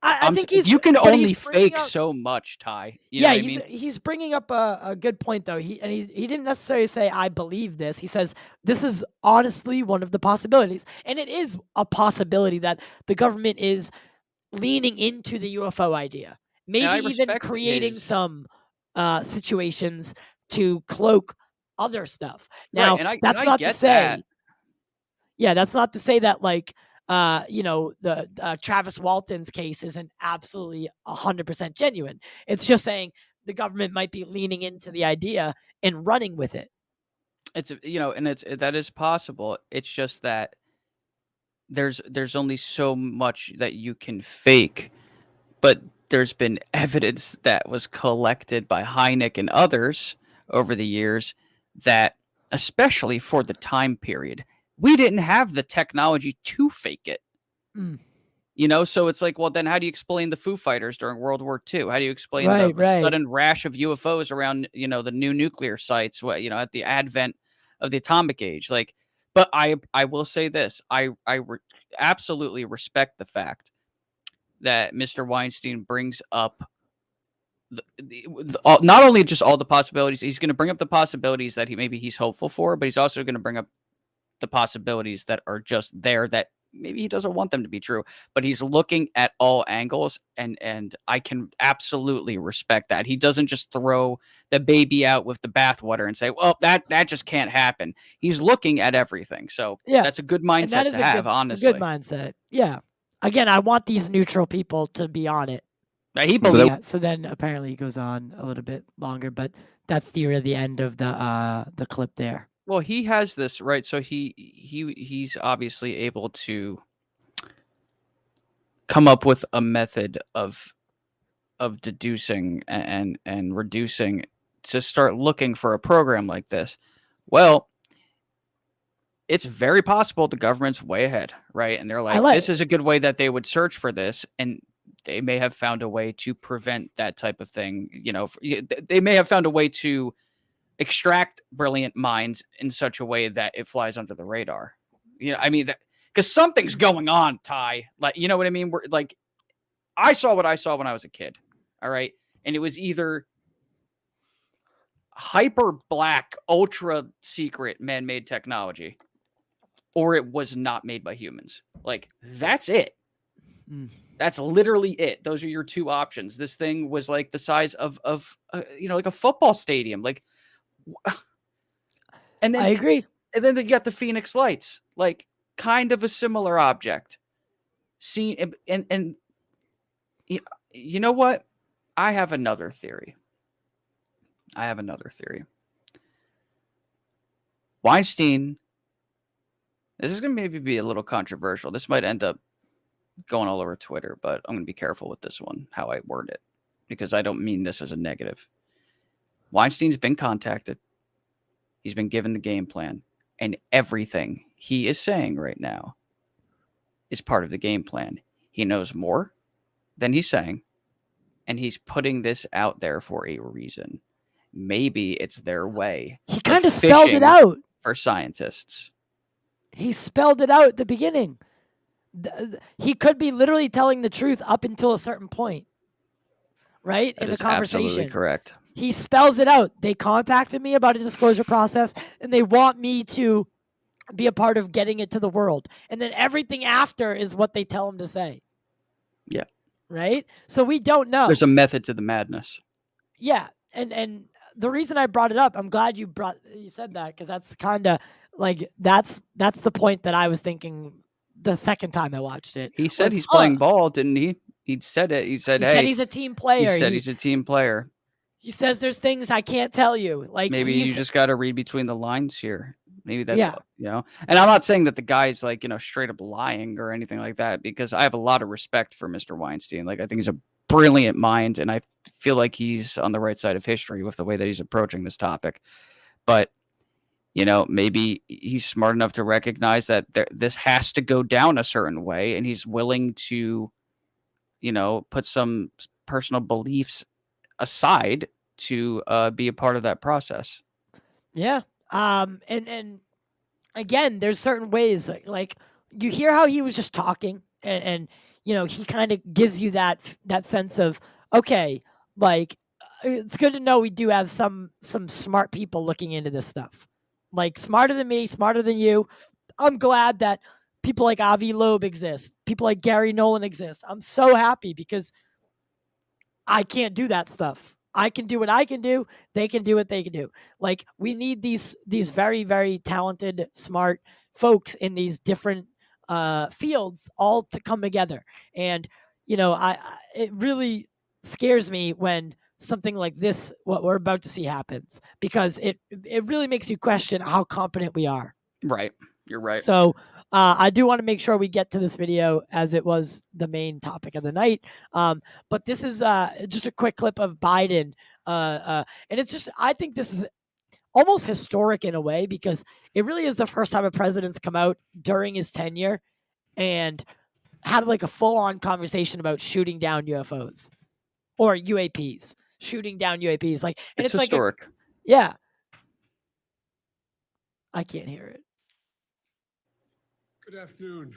Speaker 1: I think he's
Speaker 2: you can
Speaker 1: but
Speaker 2: only
Speaker 1: he's bringing
Speaker 2: fake
Speaker 1: up-
Speaker 2: so much, Ty. You know
Speaker 1: yeah,
Speaker 2: what I mean?
Speaker 1: he's bringing up a good point though. He didn't necessarily say I believe this. He says this is honestly one of the possibilities, and it is a possibility that the government is leaning into the UFO idea,
Speaker 2: And I
Speaker 1: maybe even
Speaker 2: respect
Speaker 1: creating
Speaker 2: his
Speaker 1: some situations to cloak other stuff.
Speaker 2: right,
Speaker 1: Now,
Speaker 2: and
Speaker 1: that's
Speaker 2: I
Speaker 1: not to
Speaker 2: get
Speaker 1: say,
Speaker 2: that.
Speaker 1: yeah, that's not to say that like the Travis Walton's case isn't absolutely 100% genuine. It's just saying the government might be leaning into the idea and running with it.
Speaker 2: It's and that is possible. It's just that there's only so much that you can fake, but there's been evidence that was collected by Hynek and others over the years that, especially for the time period, we didn't have the technology to fake it.
Speaker 1: Mm.
Speaker 2: So it's like, well, then how do you explain the Foo Fighters during World War II? How do you explain the
Speaker 1: Right.
Speaker 2: sudden rash of UFOs around, the new nuclear sites, at the advent of the atomic age? Like, but I will say this, absolutely respect the fact that Mr. Weinstein brings up not only just all the possibilities, he's going to bring up the possibilities that he's hopeful for, but he's also going to bring up the possibilities that are just there that maybe he doesn't want them to be true, but he's looking at all angles, and I can absolutely respect that. He doesn't just throw the baby out with the bathwater and say, well, that just can't happen. He's looking at everything. So
Speaker 1: Yeah,
Speaker 2: that's a good
Speaker 1: and that
Speaker 2: mindset
Speaker 1: is
Speaker 2: to have,
Speaker 1: a
Speaker 2: honestly.
Speaker 1: good mindset. Yeah. Again, I want these neutral people to be on it.
Speaker 2: He
Speaker 4: So
Speaker 2: believes.
Speaker 1: Yeah, so then apparently he goes on a little bit longer, but that's the end of the clip there.
Speaker 2: Well, he has this, right? So he's obviously able to come up with a method of deducing and reducing to start looking for a program like this. Well, it's very possible the government's way ahead, right? And they're like, this is a good way that they would search for this, and they may have found a way to prevent that type of thing. They may have found a way to extract brilliant minds in such a way that it flies under the radar. I mean, because something's going on, Ty. Like, you know what I mean? We're like, I saw what I saw when I was a kid. All right. And it was either hyper black, ultra secret man-made technology, or it was not made by humans. Like, that's it. That's literally it. Those are your two options. This thing was like the size of like a football stadium. Like, and then
Speaker 1: I agree.
Speaker 2: And then you got the Phoenix Lights, like kind of a similar object. Seen and you know what? I have another theory. Weinstein. This is going to maybe be a little controversial. This might end up going all over Twitter, but I'm going to be careful with this one, how I word it, because I don't mean this as a negative. Weinstein's been contacted. He's been given the game plan. And everything he is saying right now is part of the game plan. he knows more than he's saying, and he's putting this out there for a reason. Maybe it's their way
Speaker 1: He kind of
Speaker 2: of
Speaker 1: spelled it
Speaker 2: fishing
Speaker 1: out.
Speaker 2: for scientists.
Speaker 1: He spelled it out at the beginning. He could be literally telling the truth up until a certain point, right?
Speaker 2: That
Speaker 1: In the
Speaker 2: is absolutely
Speaker 1: conversation.
Speaker 2: correct.
Speaker 1: He spells it out. They contacted me about a disclosure process, and they want me to be a part of getting it to the world. And then everything after is what they tell him to say.
Speaker 2: Yeah.
Speaker 1: Right? So we don't know.
Speaker 2: There's a method to the madness.
Speaker 1: Yeah. And the reason I brought it up, I'm glad you said that, because that's kind of like that's the point that I was thinking the second time I watched it.
Speaker 2: He said he's playing ball, didn't he? He said it. He said,
Speaker 1: He
Speaker 2: "Hey."
Speaker 1: said he's a team player.
Speaker 2: He said he's a team player.
Speaker 1: He says there's things I can't tell you. Like,
Speaker 2: Maybe you just got to read between the lines here. Maybe that's
Speaker 1: Yeah.
Speaker 2: And I'm not saying that the guy's like, straight up lying or anything like that, because I have a lot of respect for Mr. Weinstein. Like, I think he's a brilliant mind, and I feel like he's on the right side of history with the way that he's approaching this topic. But maybe he's smart enough to recognize that this has to go down a certain way, and he's willing to, put some personal beliefs aside to be a part of that process.
Speaker 1: Yeah. And again, there's certain ways, like you hear how he was just talking, and he kind of gives you that sense of, okay, like it's good to know we do have some smart people looking into this stuff, like smarter than me, smarter than you. I'm glad that people like Avi Loeb exist, people like Gary Nolan exist. I'm so happy, because I can't do that stuff. I can do what I can do. They can do what they can do. Like, we need these very, very talented, smart folks in these different fields all to come together. And it really scares me when something like this, what we're about to see, happens, because it really makes you question how competent we are.
Speaker 2: Right. You're right.
Speaker 1: So I do want to make sure we get to this video, as it was the main topic of the night. But this is just a quick clip of Biden. And it's just, I think this is almost historic in a way, because it really is the first time a president's come out during his tenure and had like a full-on conversation about shooting down UFOs or UAPs, shooting down UAPs. Like, and it's
Speaker 2: historic.
Speaker 1: Yeah. I can't hear it.
Speaker 5: Good afternoon.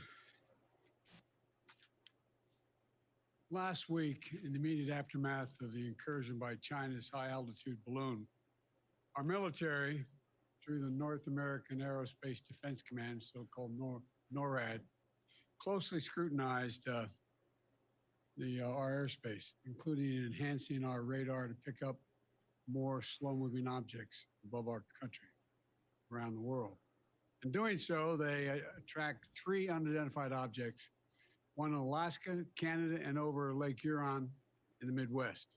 Speaker 5: Last week, in the immediate aftermath of the incursion by China's high-altitude balloon, our military, through the North American Aerospace Defense Command, so-called NORAD, closely scrutinized our airspace, including enhancing our radar to pick up more slow-moving objects above our country, around the world. In doing so, they tracked 3 unidentified objects, one in Alaska, Canada, and over Lake Huron in the Midwest.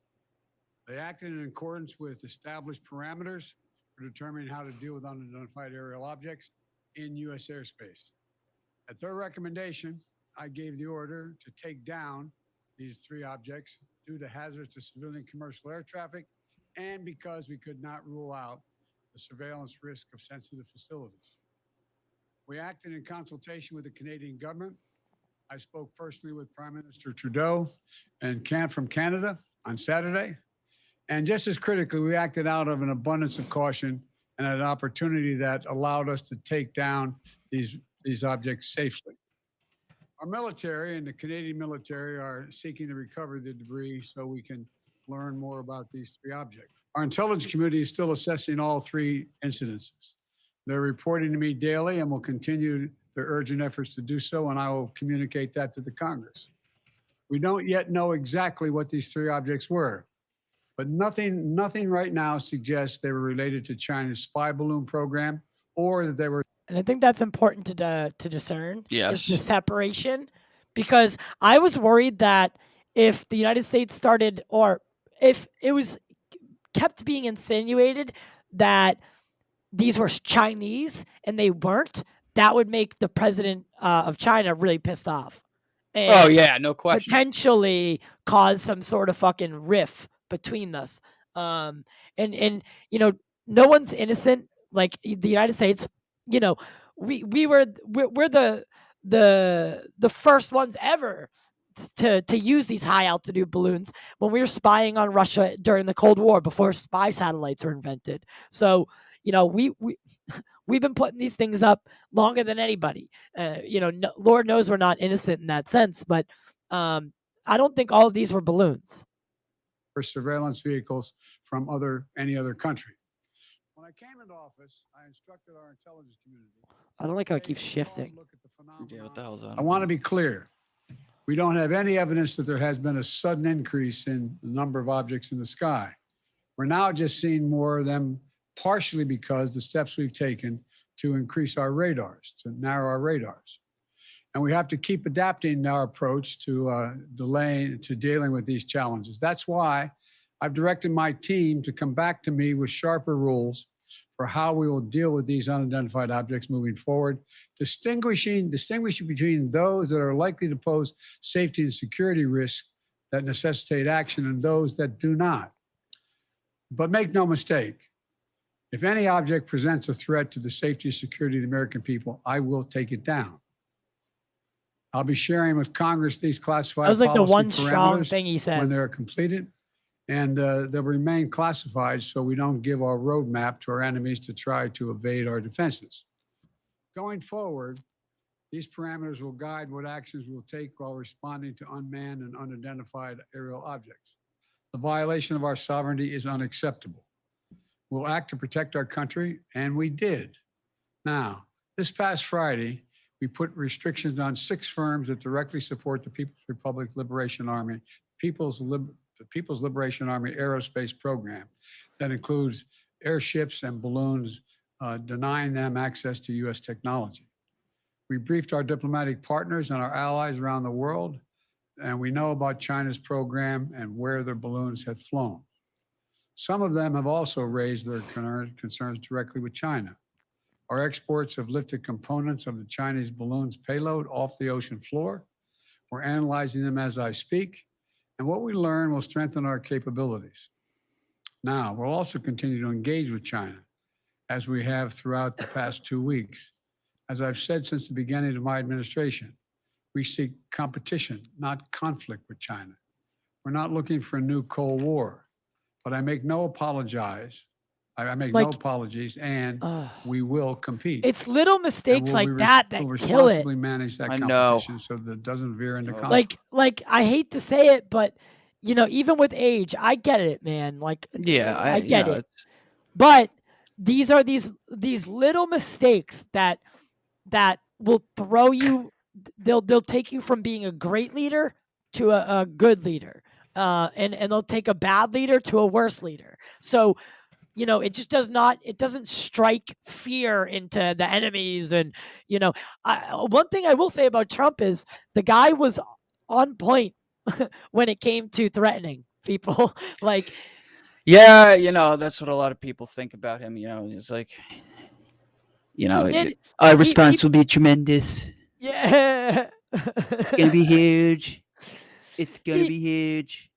Speaker 5: They acted in accordance with established parameters for determining how to deal with unidentified aerial objects in U.S. airspace. At their recommendation, I gave the order to take down these 3 objects due to hazards to civilian commercial air traffic, and because we could not rule out the surveillance risk of sensitive facilities. We acted in consultation with the Canadian government. I spoke personally with Prime Minister Trudeau and from Canada on Saturday. And just as critically, we acted out of an abundance of caution and an opportunity that allowed us to take down these objects safely. Our military and the Canadian military are seeking to recover the debris so we can learn more about these 3 objects. Our intelligence community is still assessing all 3 incidences. They're reporting to me daily and will continue their urgent efforts to do so, and I will communicate that to the Congress. We don't yet know exactly what these 3 objects were, but nothing right now suggests they were related to China's spy balloon program or that they were.
Speaker 1: And I think that's important to discern.
Speaker 2: Yes.
Speaker 1: Is the separation, because I was worried that if the United States started, or if it was kept being insinuated that these were Chinese and they weren't, that would make the president of China really pissed off.
Speaker 2: Oh yeah, no question.
Speaker 1: Potentially cause some sort of fucking riff between us. And no one's innocent. Like, the United States, we're the first ones ever to use these high altitude balloons when we were spying on Russia during the Cold War before spy satellites were invented. So, we've been putting these things up longer than anybody. Lord knows we're not innocent in that sense, but I don't think all of these were balloons.
Speaker 5: For surveillance vehicles from any other country. When I came into office, I instructed our intelligence community.
Speaker 1: I don't like how it keeps shifting.
Speaker 2: Yeah, what the hell is that?
Speaker 5: I want to be clear. We don't have any evidence that there has been a sudden increase in the number of objects in the sky. We're now just seeing more of them, partially because the steps we've taken to increase our radars, to narrow our radars. And we have to keep adapting our approach to dealing with these challenges. That's why I've directed my team to come back to me with sharper rules for how we will deal with these unidentified objects moving forward, distinguishing between those that are likely to pose safety and security risks that necessitate action and those that do not. But make no mistake, if any object presents a threat to the safety and security of the American people, I will take it down. I'll be sharing with Congress these classified
Speaker 1: That was like the
Speaker 5: policy
Speaker 1: one strong
Speaker 5: parameters
Speaker 1: thing he says.
Speaker 5: when they're completed, and they'll remain classified so we don't give our roadmap to our enemies to try to evade our defenses. Going forward, these parameters will guide what actions we'll take while responding to unmanned and unidentified aerial objects. The violation of our sovereignty is unacceptable. We'll act to protect our country, and we did. Now, this past Friday, we put restrictions on 6 firms that directly support the People's Republic Liberation Army, the People's Liberation Army aerospace program. That includes airships and balloons, denying them access to U.S. technology. We briefed our diplomatic partners and our allies around the world, and we know about China's program and where their balloons have flown. Some of them have also raised their concerns directly with China. Our exports have lifted components of the Chinese balloon's payload off the ocean floor. We're analyzing them as I speak, and what we learn will strengthen our capabilities. Now, we'll also continue to engage with China, as we have throughout the past 2 weeks. As I've said since the beginning of my administration, we seek competition, not conflict with China. We're not looking for a new Cold War, but I make no apologies, and we will compete.
Speaker 1: It's little mistakes like that that
Speaker 5: we'll
Speaker 1: kill it.
Speaker 5: responsibly manage that
Speaker 2: I know.
Speaker 5: competition so that it doesn't veer into conflict.
Speaker 1: Like I hate to say it, but even with age, I get it, man. Like,
Speaker 2: Yeah,
Speaker 1: I get it. But these are these little mistakes that will throw you. They'll take you from being a great leader to a good leader, and they'll take a bad leader to a worse leader. So, it just doesn't strike fear into the enemies. And, one thing I will say about Trump is the guy was on point when it came to threatening people. Like,
Speaker 2: yeah, that's what a lot of people think about him. It's like, our response will be tremendous.
Speaker 1: Yeah.
Speaker 2: It's gonna be huge. It's gonna be huge.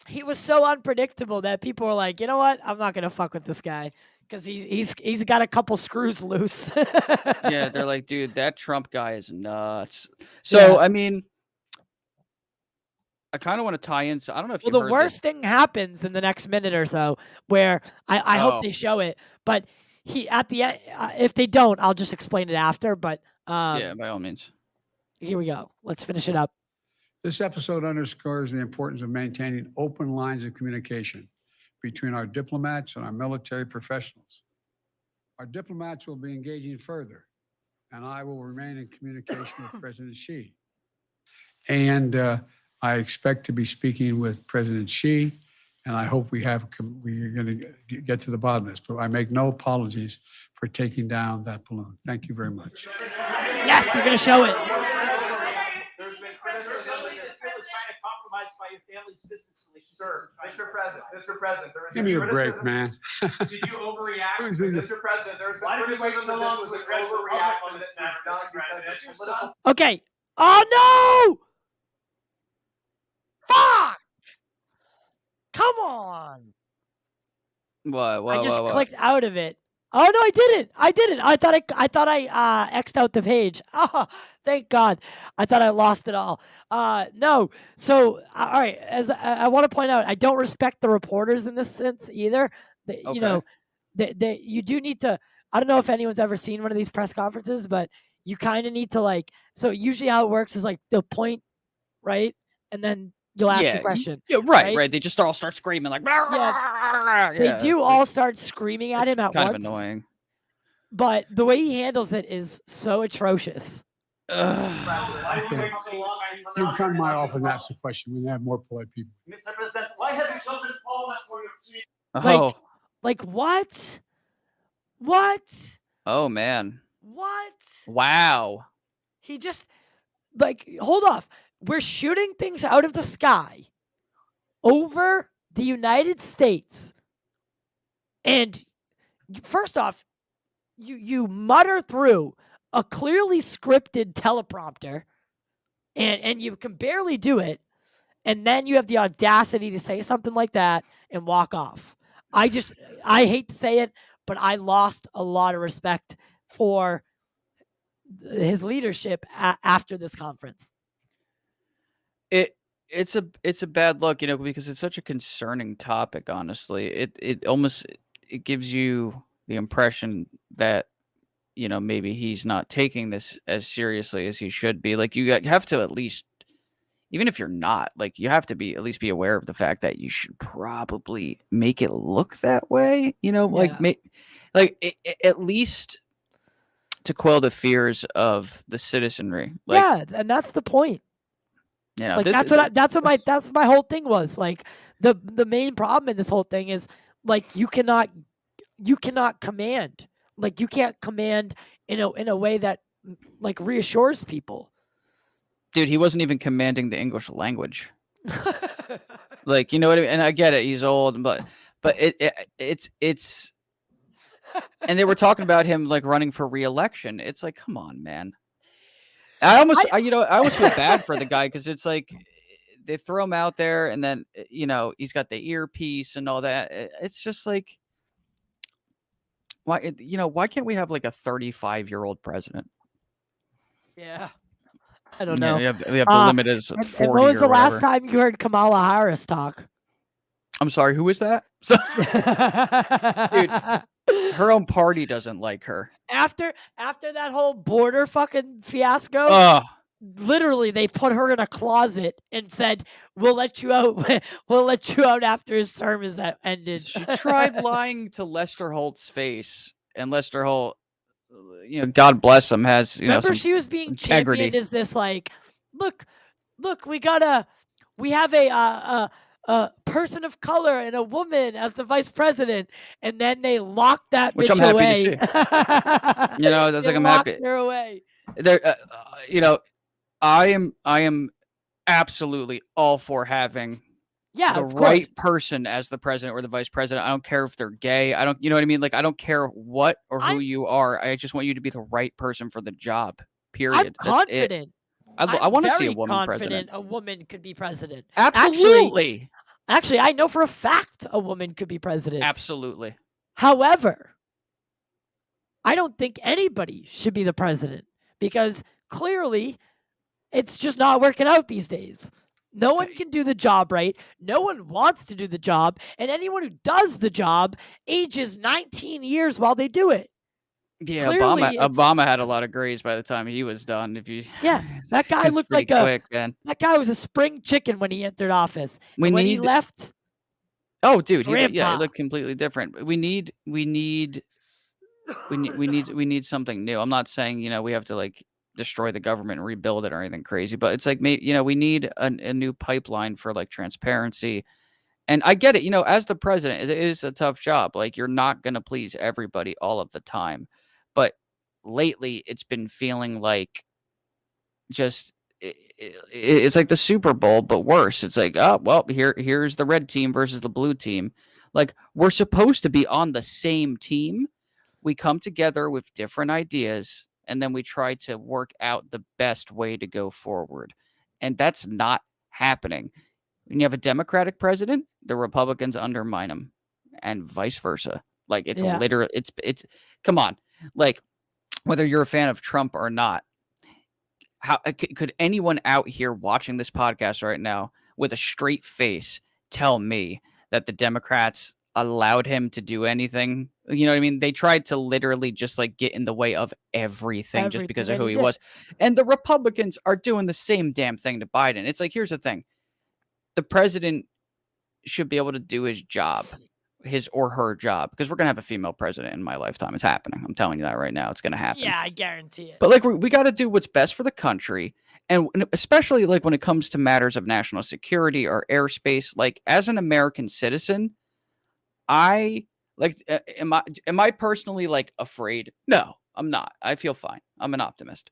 Speaker 1: He was so unpredictable that people were like, you know what? I'm not gonna fuck with this guy because he's got a couple screws loose.
Speaker 2: Yeah, they're like, dude, that Trump guy is nuts. So,
Speaker 1: Yeah.
Speaker 2: I mean, I kind of want to tie in. So I don't know if
Speaker 1: Well,
Speaker 2: you
Speaker 1: the
Speaker 2: heard
Speaker 1: worst thing happens in the next minute or so, where I hope
Speaker 2: Oh.
Speaker 1: they show it. But he at the end, if they don't, I'll just explain it after. But
Speaker 2: yeah, by all means.
Speaker 1: here we go. Let's finish it up.
Speaker 5: This episode underscores the importance of maintaining open lines of communication between our diplomats and our military professionals. Our diplomats will be engaging further, and I will remain in communication with President Xi. And I expect to be speaking with President Xi, and I hope we're going to get to the bottom of this. But I make no apologies for taking down that balloon. Thank you very much.
Speaker 1: Yes, we're gonna show it.
Speaker 6: By your family's distance relationship. Sir, Mr. President, there is
Speaker 5: Give me a break, man.
Speaker 6: Did you overreact?
Speaker 5: Mr.
Speaker 6: President, there's been criticism that this was an overreaction this matter, Mr. President.
Speaker 1: Okay. Oh no! Fuck! Come on!
Speaker 2: What?
Speaker 1: I just clicked out of it. Oh no, I didn't. I didn't. I thought I X'd out the page. Oh, thank God. I thought I lost it all. No. So all right. As I want to point out, I don't respect the reporters in this sense either. You
Speaker 2: Okay.
Speaker 1: know, you do need to. I don't know if anyone's ever seen one of these press conferences, but you kind of need to like. So usually how it works is like they'll point right, and then you'll ask a
Speaker 2: Yeah.
Speaker 1: question,
Speaker 2: Yeah. Right.
Speaker 1: right?
Speaker 2: Right. They just all start screaming like.
Speaker 1: Yeah, they
Speaker 2: Yeah.
Speaker 1: do all start screaming at
Speaker 2: It's
Speaker 1: him at
Speaker 2: kind of
Speaker 1: once.
Speaker 2: annoying.
Speaker 1: But the way he handles it is so atrocious.
Speaker 6: Why did you
Speaker 5: Okay.
Speaker 6: wait so long?
Speaker 5: You can come to my office and ask the question. We can have more polite people.
Speaker 6: Mr. President, why have you chosen Poland for your speech?
Speaker 2: Oh.
Speaker 1: Like what? What?
Speaker 2: Oh man.
Speaker 1: What?
Speaker 2: Wow.
Speaker 1: He just like hold off. We're shooting things out of the sky over the United States. And first off, you mutter through a clearly scripted teleprompter and you can barely do it, and then you have the audacity to say something like that and walk off. I hate to say it, but I lost a lot of respect for his leadership after this conference.
Speaker 2: It's a bad look, because it's such a concerning topic. Honestly, it almost it gives you the impression that maybe he's not taking this as seriously as he should be. Like have to at least, even if you're not, like you have to be at least be aware of the fact that you should probably make it look that way. Like
Speaker 1: Yeah.
Speaker 2: at least to quell the fears of the citizenry. Like
Speaker 1: Yeah, and that's the point. Like
Speaker 2: this
Speaker 1: that's what my whole thing was. Like the main problem in this whole thing is like you cannot command. Like you can't command in a way that like reassures people.
Speaker 2: dude, he wasn't even commanding the English language. Like, you know what I mean? And I get it, he's old, but it's and they were talking about him like running for re-election. It's like, come on, man. I almost feel bad for the guy because it's like they throw him out there and then he's got the earpiece and all that. It's just like why can't we have like a 35-year-old president?
Speaker 1: Yeah. I don't know.
Speaker 2: We have the limit is 40
Speaker 1: and when was
Speaker 2: or
Speaker 1: the last
Speaker 2: whatever.
Speaker 1: time you heard Kamala Harris talk?
Speaker 2: I'm sorry, who is that? So, dude, her own party doesn't like her.
Speaker 1: After that whole border fucking fiasco,
Speaker 2: Ugh.
Speaker 1: literally they put her in a closet and said, "We'll let you out. We'll let you out after his term is ended."
Speaker 2: She tried lying to Lester Holt's face, and Lester Holt, God bless him, has
Speaker 1: Remember,
Speaker 2: some
Speaker 1: she was being
Speaker 2: integrity.
Speaker 1: championed as this like, look, we have a person of color and a woman as the vice president, and then they locked that
Speaker 2: Which
Speaker 1: bitch
Speaker 2: I'm happy
Speaker 1: away.
Speaker 2: to see. That's
Speaker 1: They
Speaker 2: like I'm
Speaker 1: locked
Speaker 2: happy.
Speaker 1: her away.
Speaker 2: There, I am absolutely all for having
Speaker 1: Yeah,
Speaker 2: the
Speaker 1: of
Speaker 2: right
Speaker 1: course.
Speaker 2: person as the president or the vice president. I don't care if they're gay. I don't, you know what I mean? Like, I don't care what or who you are. I just want you to be the right person for the job. Period.
Speaker 1: I'm
Speaker 2: That's it.
Speaker 1: confident.
Speaker 2: I want to see a
Speaker 1: very
Speaker 2: woman
Speaker 1: confident
Speaker 2: president.
Speaker 1: a woman could be president.
Speaker 2: Absolutely.
Speaker 1: Actually, I know for a fact a woman could be president.
Speaker 2: Absolutely.
Speaker 1: However, I don't think anybody should be the president because clearly it's just not working out these days. No one can do the job right. No one wants to do the job. And anyone who does the job ages 19 years while they do it.
Speaker 2: Yeah,
Speaker 1: Clearly,
Speaker 2: Obama had a lot of grays by the time he was done.
Speaker 1: That guy
Speaker 2: it's
Speaker 1: looked
Speaker 2: pretty
Speaker 1: like
Speaker 2: quick, man.
Speaker 1: that guy was a spring chicken when he entered office.
Speaker 2: When
Speaker 1: he left,
Speaker 2: oh, dude, he
Speaker 1: Grandpa.
Speaker 2: looked completely different. We need something new. I'm not saying we have to like destroy the government and rebuild it or anything crazy, but it's like we need a new pipeline for like transparency. And I get it, as the president, it is a tough job. Like you're not gonna please everybody all of the time, but lately it's been feeling like just it's like the Super Bowl, but worse. It's like, oh well, here's the red team versus the blue team. Like we're supposed to be on the same team. We come together with different ideas, and then we try to work out the best way to go forward. And that's not happening. When you have a Democratic president, the Republicans undermine him, and vice versa. Like it's
Speaker 1: Yeah.
Speaker 2: literally it's come on. Like whether you're a fan of Trump or not, how could anyone out here watching this podcast right now with a straight face tell me that the Democrats allowed him to do anything? You know what I mean? They tried to literally just like get in the way of everything just because of
Speaker 1: Everything
Speaker 2: who
Speaker 1: that he
Speaker 2: he
Speaker 1: did.
Speaker 2: was. And the Republicans are doing the same damn thing to Biden. It's like, here's the thing. The president should be able to do his job, his or her job, because we're going to have a female president in my lifetime. It's happening. I'm telling you that right now. It's going to happen.
Speaker 1: Yeah, I guarantee it.
Speaker 2: But like we got to do what's best for the country, and especially like when it comes to matters of national security or airspace. Like as an American citizen, I like am I personally like afraid? No, I'm not. I feel fine. I'm an optimist.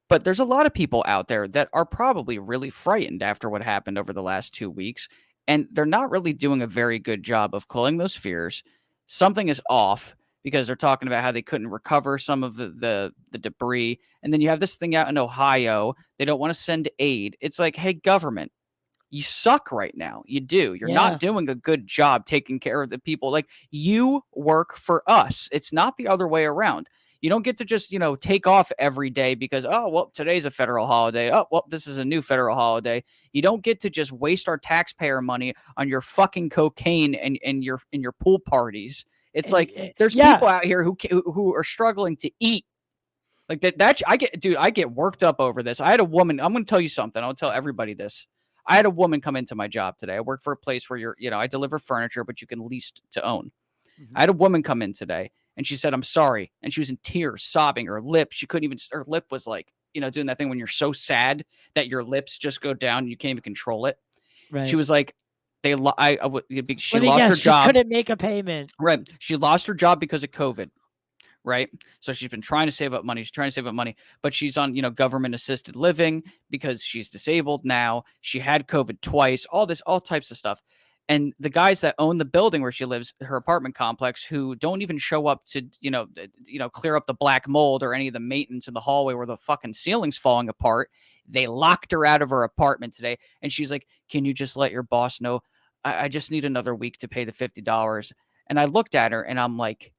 Speaker 2: But there's a lot of people out there that are probably really frightened after what happened over the last 2 weeks, and they're not really doing a very good job of cooling those fears. Something is off because they're talking about how they couldn't recover some of the debris, and then you have this thing out in Ohio. They don't want to send aid. It's like, hey, government, you suck right now. You do. You're
Speaker 1: Yeah.
Speaker 2: not doing a good job taking care of the people. Like you work for us. It's not the other way around. You don't get to just, take off every day because, oh, well, today's a federal holiday. Oh, well, this is a new federal holiday. You don't get to just waste our taxpayer money on your fucking cocaine and your pool parties. It's like there's people out here who are struggling to eat. Like that I get worked up over this. I had a woman, I'm going to tell you something. I'll tell everybody this. I had a woman come into my job today. I work for a place where I deliver furniture, but you can lease to own. I had a woman come in today and she said, I'm sorry. And she was in tears, sobbing. Her lip, her lip was like, doing that thing when you're so sad that your lips just go down and you can't even control it.
Speaker 1: Right.
Speaker 2: She was like, she
Speaker 1: Let me
Speaker 2: lost
Speaker 1: guess,
Speaker 2: her job.
Speaker 1: She couldn't make a payment.
Speaker 2: Right. She lost her job because of COVID. Right. So she's been trying to save up money. She's trying to save up money, but she's on, government assisted living because she's disabled now. She had COVID twice, all types of stuff. And the guys that own the building where she lives, her apartment complex, who don't even show up to, clear up the black mold or any of the maintenance in the hallway where the fucking ceiling's falling apart. They locked her out of her apartment today. And she's like, can you just let your boss know? I just need another week to pay the $50. And I looked at her and I'm like,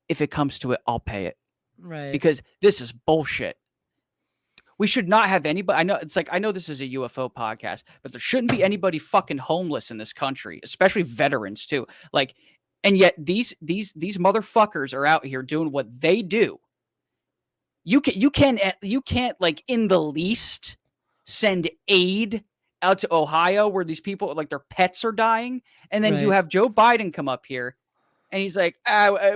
Speaker 2: if it comes to it, I'll pay it.
Speaker 1: Right.
Speaker 2: Because this is bullshit. We should not have anybody. I know this is a UFO podcast, but there shouldn't be anybody fucking homeless in this country, especially veterans too. Like, and yet these motherfuckers are out here doing what they do. You can't like in the least send aid out to Ohio where these people like their pets are dying, and then you have Joe Biden come up here. And he's like,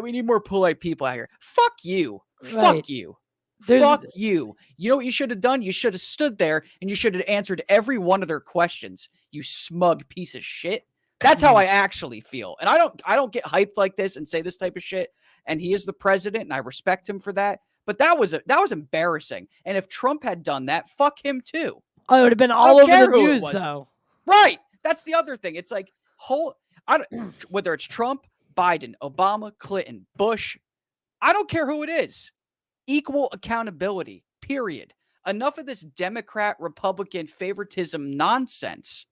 Speaker 2: we need more polite people out here. Fuck you.
Speaker 1: Right.
Speaker 2: Fuck you. Fuck you. You know what you should have done? You should have stood there and you should have answered every one of their questions, you smug piece of shit. That's how I actually feel. And I don't get hyped like this and say this type of shit. And he is the president and I respect him for that. But that was embarrassing. And if Trump had done that, fuck him too.
Speaker 1: Oh, it would have been all over the news though.
Speaker 2: Right. That's the other thing. It's like whether it's Trump, Biden, Obama, Clinton, Bush, I don't care who it is. Equal accountability, period. Enough of this Democrat, Republican favoritism nonsense.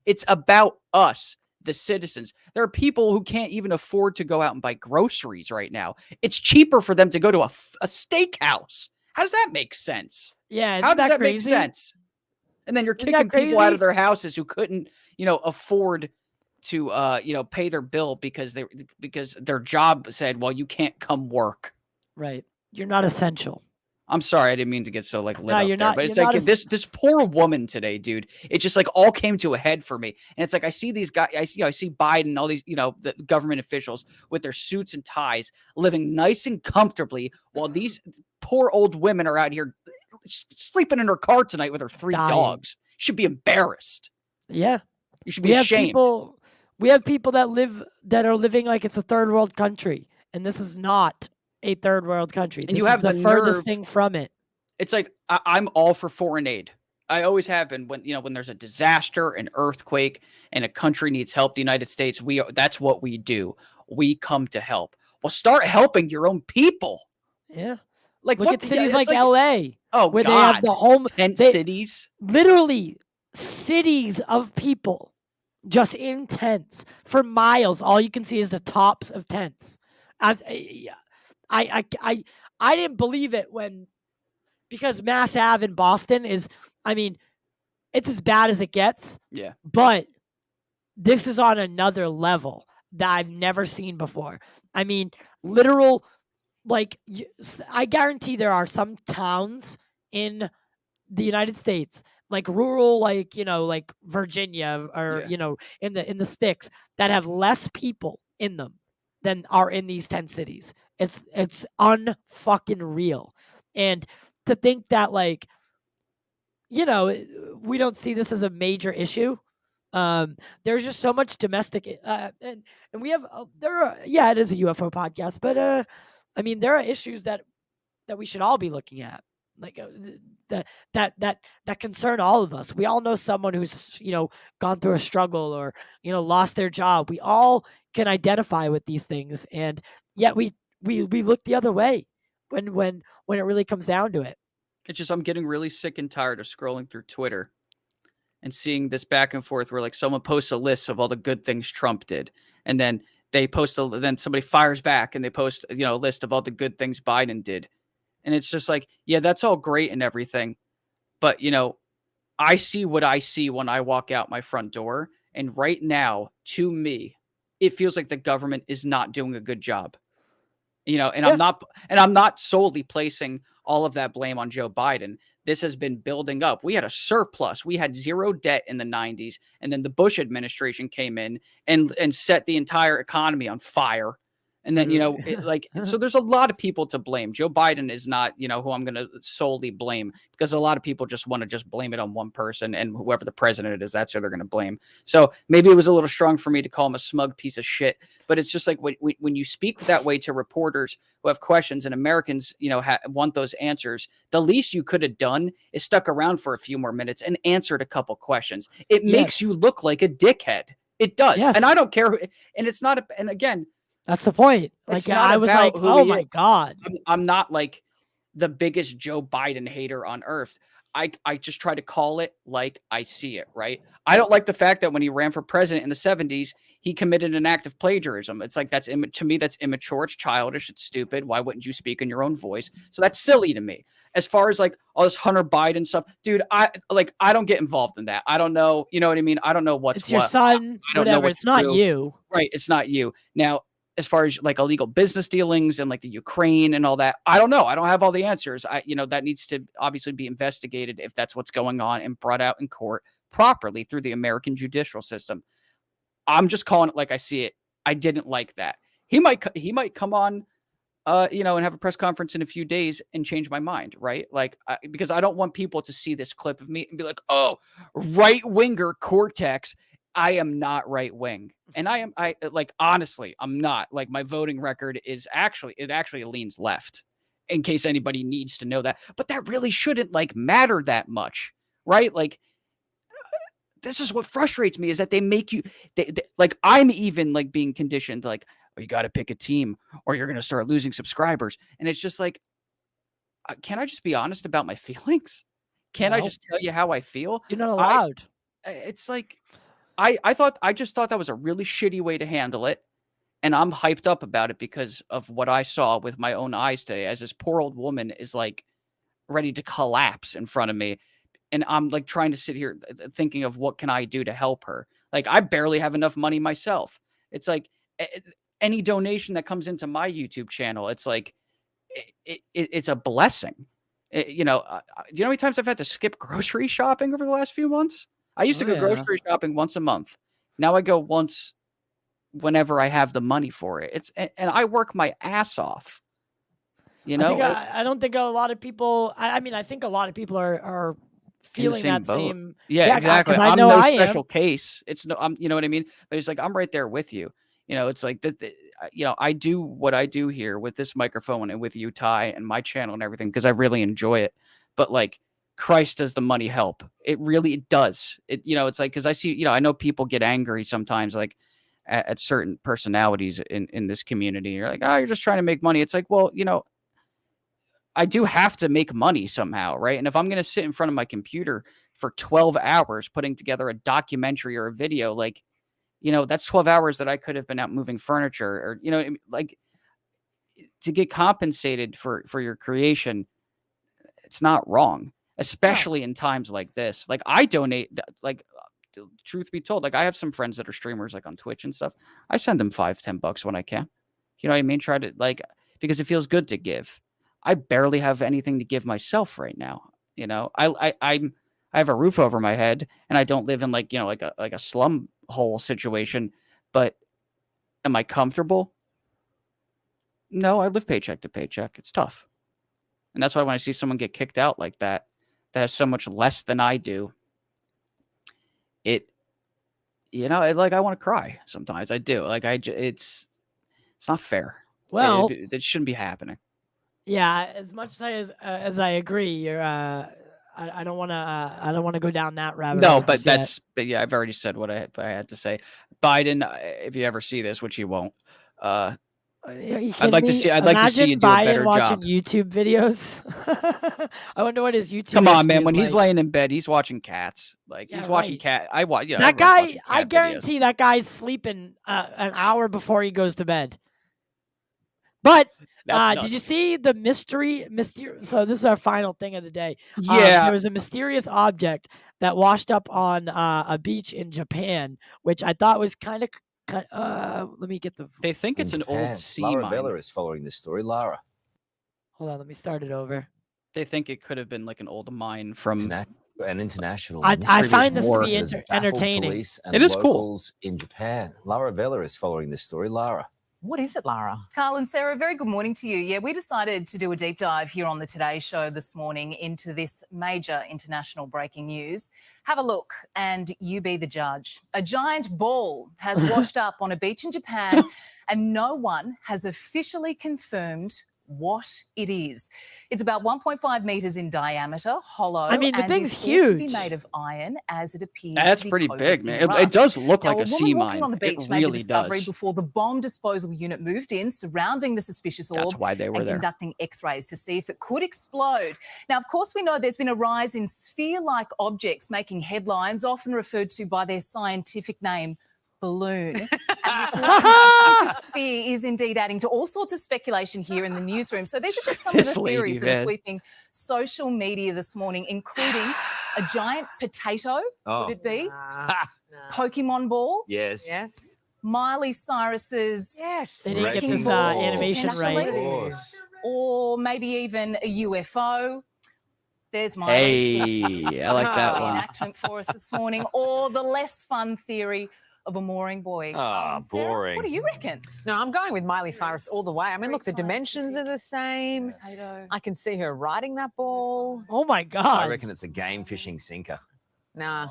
Speaker 2: It's about us, the citizens. There are people who can't even afford to go out and buy groceries right now. It's cheaper for them to go to a steakhouse. How does that make sense?
Speaker 1: Yeah,
Speaker 2: how does that
Speaker 1: crazy?
Speaker 2: Make sense? And then you're kicking people out of their houses who couldn't, afford to pay their bill because their job said, well, you can't come work.
Speaker 1: Right. You're not essential.
Speaker 2: I'm sorry, I didn't mean to get so like lit up
Speaker 1: you're
Speaker 2: there,
Speaker 1: not,
Speaker 2: but it's like this poor woman today, dude. It just like all came to a head for me. And it's like I see these guys, I see Biden, all these, the government officials with their suits and ties living nice and comfortably while these poor old women are out here sleeping in her car tonight with her 3 dogs. Should be embarrassed.
Speaker 1: Yeah.
Speaker 2: You should be ashamed.
Speaker 1: We have people that are living like it's a third world country, and this is not a third world country.
Speaker 2: And
Speaker 1: this
Speaker 2: you have
Speaker 1: is the furthest thing from it.
Speaker 2: It's like I'm all for foreign aid. I always have been. When there's a disaster, an earthquake, and a country needs help, the United States, that's what we do. We come to help. Well, start helping your own people.
Speaker 1: Yeah.
Speaker 2: Like
Speaker 1: look at cities like LA.
Speaker 2: Oh,
Speaker 1: where
Speaker 2: God.
Speaker 1: they have the home
Speaker 2: tent cities.
Speaker 1: Literally cities of people just in tents for miles. All you can see is the tops of tents. I I didn't believe it because Mass Ave in Boston is, I mean, it's as bad as it gets.
Speaker 2: Yeah.
Speaker 1: But this is on another level that I've never seen before. I mean, literal, like, I guarantee there are some towns in the United States, like rural, like, like Virginia or,
Speaker 2: Yeah.
Speaker 1: in the sticks that have less people in them than are in these 10 cities. It's unfucking real. And to think that, like, we don't see this as a major issue. There's just so much domestic, and we have, there are, yeah, it is a UFO podcast, but I mean, there are issues that we should all be looking at, like, that concern all of us. We all know someone who's, gone through a struggle or, lost their job. We all can identify with these things, and yet we look the other way when it really comes down to it.
Speaker 2: It's just I'm getting really sick and tired of scrolling through Twitter and seeing this back and forth where like someone posts a list of all the good things Trump did, and then then somebody fires back and they post a list of all the good things Biden did, and it's just like, yeah, that's all great and everything, but I see what I see when I walk out my front door, and right now, to me, it feels like the government is not doing a good job. And
Speaker 1: Yeah.
Speaker 2: I'm not solely placing all of that blame on Joe Biden. This has been building up. We had a surplus. We had zero debt in the 90s, and then the Bush administration came in and set the entire economy on fire. And then, so there's a lot of people to blame. Joe Biden is not, who I'm going to solely blame, because a lot of people just want to just blame it on one person, and whoever the president is, that's who they're going to blame. So maybe it was a little strong for me to call him a smug piece of shit, but it's just like when you speak that way to reporters who have questions, and Americans, want those answers, the least you could have done is stuck around for a few more minutes and answered a couple questions. It makes you look like a dickhead. It does.
Speaker 1: Yes.
Speaker 2: And I don't care and it's not, and again,
Speaker 1: that's the point. Like, I was like, oh my God.
Speaker 2: I'm not like the biggest Joe Biden hater on earth. I just try to call it like I see it, right? I don't like the fact that when he ran for president in the 70s, he committed an act of plagiarism. It's like, to me, that's immature. It's childish. It's stupid. Why wouldn't you speak in your own voice? So that's silly to me. As far as like all this Hunter Biden stuff, dude, I don't get involved in that. I don't know. You know what I mean? I don't know what's
Speaker 1: It's your
Speaker 2: what.
Speaker 1: son,
Speaker 2: I don't know
Speaker 1: whatever. It's not you.
Speaker 2: Right. It's not you. Now, as far as like illegal business dealings and like the Ukraine and all that, I don't know. I don't have all the answers. That needs to obviously be investigated if that's what's going on, and brought out in court properly through the American judicial system. I'm just calling it like I see it. I didn't like that. He might come on, and have a press conference in a few days and change my mind, right? Like, because I don't want people to see this clip of me and be like, oh, right winger Cortex. I am not right wing. And honestly, I'm not. Like, my voting record is actually leans left, in case anybody needs to know that. But that really shouldn't like matter that much, right? Like, this is what frustrates me, is that they make you like, I'm even like being conditioned like, oh, you got to pick a team or you're going to start losing subscribers. And it's just like, can I just be honest about my feelings? Can I just tell you how I feel?
Speaker 1: You're not allowed.
Speaker 2: It's like, I just thought that was a really shitty way to handle it. And I'm hyped up about it because of what I saw with my own eyes today, as this poor old woman is like ready to collapse in front of me. And I'm like trying to sit here thinking of what can I do to help her? Like, I barely have enough money myself. It's like any donation that comes into my YouTube channel, it's like, it's a blessing. Do you know how many times I've had to skip grocery shopping over the last few months? I used to go grocery shopping once a month. Now I go once whenever I have the money for it. And I work my ass off.
Speaker 1: I don't think a lot of people. I mean, I think a lot of people are feeling that
Speaker 2: boat.
Speaker 1: same.
Speaker 2: Yeah, exactly.
Speaker 1: I
Speaker 2: I'm
Speaker 1: know
Speaker 2: no
Speaker 1: I
Speaker 2: special
Speaker 1: am.
Speaker 2: case. It's no, you know what I mean? But it's like, I'm right there with you. It's like that. I do what I do here with this microphone and with you, Ty, and my channel and everything, because I really enjoy it. But like, Christ, does the money help? It really does. It's like, because I see, I know people get angry sometimes, like at certain personalities in this community. You're like, oh, you're just trying to make money. It's like, well, I do have to make money somehow, right? And if I'm going to sit in front of my computer for 12 hours putting together a documentary or a video, like, that's 12 hours that I could have been out moving furniture, or like, to get compensated for your creation. It's not wrong, especially in times like this. Like, I donate, like, truth be told, like, I have some friends that are streamers, like on Twitch and stuff. I send them $5-10 when I can. You know what I mean? Try to, like, because it feels good to give. I barely have anything to give myself right now. I have a roof over my head, and I don't live in like a slum hole situation. But am I comfortable? No, I live paycheck to paycheck. It's tough. And that's why when I see someone get kicked out like that has so much less than I do, like, I want to cry sometimes. I do. Like, it's not fair.
Speaker 1: Well,
Speaker 2: It shouldn't be happening.
Speaker 1: yeah, as much as I agree, you're I don't want to go down that rabbit
Speaker 2: No,
Speaker 1: hole
Speaker 2: but
Speaker 1: just yet.
Speaker 2: yeah, I've already said what I had to say. Biden, if you ever see this, which you won't,
Speaker 1: Are you
Speaker 2: I'd
Speaker 1: kidding
Speaker 2: like to
Speaker 1: me?
Speaker 2: see you
Speaker 1: Imagine
Speaker 2: do a
Speaker 1: Biden
Speaker 2: better
Speaker 1: watching
Speaker 2: job.
Speaker 1: YouTube videos. I wonder what his YouTube.
Speaker 2: Come on,
Speaker 1: history
Speaker 2: man.
Speaker 1: is
Speaker 2: When he's
Speaker 1: like.
Speaker 2: laying in bed, he's watching cats. Like,
Speaker 1: Yeah,
Speaker 2: he's watching
Speaker 1: right.
Speaker 2: cat.
Speaker 1: That
Speaker 2: everyone's
Speaker 1: guy,
Speaker 2: watching
Speaker 1: I
Speaker 2: cat videos.
Speaker 1: guarantee that guy's sleeping an hour before he goes to bed. But
Speaker 2: That's
Speaker 1: did you
Speaker 2: nuts.
Speaker 1: see the mystery? So this is our final thing of the day.
Speaker 2: Yeah.
Speaker 1: There was a mysterious object that washed up on a beach in Japan, which I thought was kind of. Let me get the.
Speaker 2: They think
Speaker 7: In
Speaker 2: it's an
Speaker 7: Japan,
Speaker 2: old sea
Speaker 7: Lara
Speaker 2: mine.
Speaker 7: Vela is following this story. Lara,
Speaker 1: Hold on, let me start it over.
Speaker 2: They think it could have been like an old mine from.
Speaker 7: an international
Speaker 1: I
Speaker 7: mystery
Speaker 1: find this to
Speaker 2: war
Speaker 1: be
Speaker 7: that has baffled
Speaker 1: entertaining.
Speaker 7: police and
Speaker 2: It is cool.
Speaker 7: locals in Japan. Lara Vela is following this story. Lara.
Speaker 8: What is it, Lara? Carl and Sarah, very good morning to you. Yeah, we decided to do a deep dive here on the Today Show this morning into this major international breaking news. Have a look and you be the judge. A giant ball has washed up on a beach in Japan and no one has officially confirmed what it is. It's about 1.5 meters in diameter, hollow.
Speaker 1: I mean, the
Speaker 8: and
Speaker 1: thing's
Speaker 8: is thought to be
Speaker 1: huge.
Speaker 8: made of iron, as it appears.
Speaker 2: That's
Speaker 8: to be
Speaker 2: pretty
Speaker 8: coated
Speaker 2: big,
Speaker 8: in
Speaker 2: man. It
Speaker 8: rust.
Speaker 2: does look
Speaker 8: Now,
Speaker 2: like a
Speaker 8: woman
Speaker 2: sea
Speaker 8: walking
Speaker 2: mine.
Speaker 8: on the beach
Speaker 2: It
Speaker 8: made the
Speaker 2: really
Speaker 8: discovery
Speaker 2: does.
Speaker 8: before the bomb disposal unit moved in, surrounding the suspicious orb.
Speaker 2: That's why they were
Speaker 8: and
Speaker 2: there.
Speaker 8: Conducting X-rays to see if it could explode. Now, of course, we know there's been a rise in sphere-like objects making headlines, often referred to by their scientific name, balloon. And this suspicious sphere is indeed adding to all sorts of speculation here in the newsroom. So these are just some of the theories that are sweeping social media this morning, including a giant potato, could it be? Pokemon ball?
Speaker 7: Yes.
Speaker 9: Yes.
Speaker 8: Miley Cyrus's
Speaker 9: Yes.
Speaker 1: They didn't get
Speaker 7: Wrecking
Speaker 1: this
Speaker 7: ball.
Speaker 1: animation right.
Speaker 7: Of course.
Speaker 8: or maybe even a UFO. There's my
Speaker 2: Hey, I like that one.
Speaker 8: enactment for us this morning, or the less fun theory of a mooring boy.
Speaker 7: Ah,
Speaker 8: Sarah,
Speaker 7: boring.
Speaker 8: What do you reckon?
Speaker 9: No, I'm going with Miley Cyrus all the way. I mean, look, the
Speaker 8: Great
Speaker 9: dimensions are the same.
Speaker 8: Potato.
Speaker 9: I can see her riding that ball.
Speaker 1: Oh my
Speaker 7: I
Speaker 1: god!
Speaker 7: reckon it's a game fishing sinker.
Speaker 9: Nah,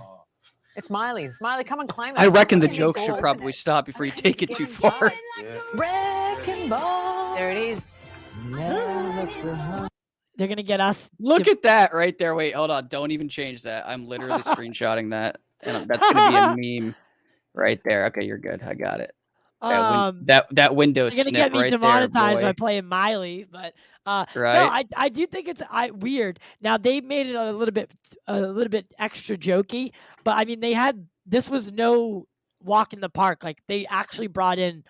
Speaker 9: it's Miley's. Miley, come and claim it.
Speaker 2: I reckon the
Speaker 9: Look at
Speaker 2: joke
Speaker 9: this
Speaker 2: should
Speaker 9: ball.
Speaker 2: probably stop before you take it too far.
Speaker 9: Wrecking ball.
Speaker 8: There it is.
Speaker 1: They're gonna get us.
Speaker 2: Look at that right there. Wait, hold on. Don't even change that. I'm literally screenshotting that. And that's going to be a meme right there. Okay, you're good. I got it. That window
Speaker 1: They're gonna
Speaker 2: snip
Speaker 1: get me
Speaker 2: right
Speaker 1: demonetized
Speaker 2: there,
Speaker 1: by
Speaker 2: boy.
Speaker 1: playing Miley, but no,
Speaker 2: Right?
Speaker 1: I do think it's weird. Now they made it a little bit extra jokey, but I mean this was no walk in the park. Like they actually brought in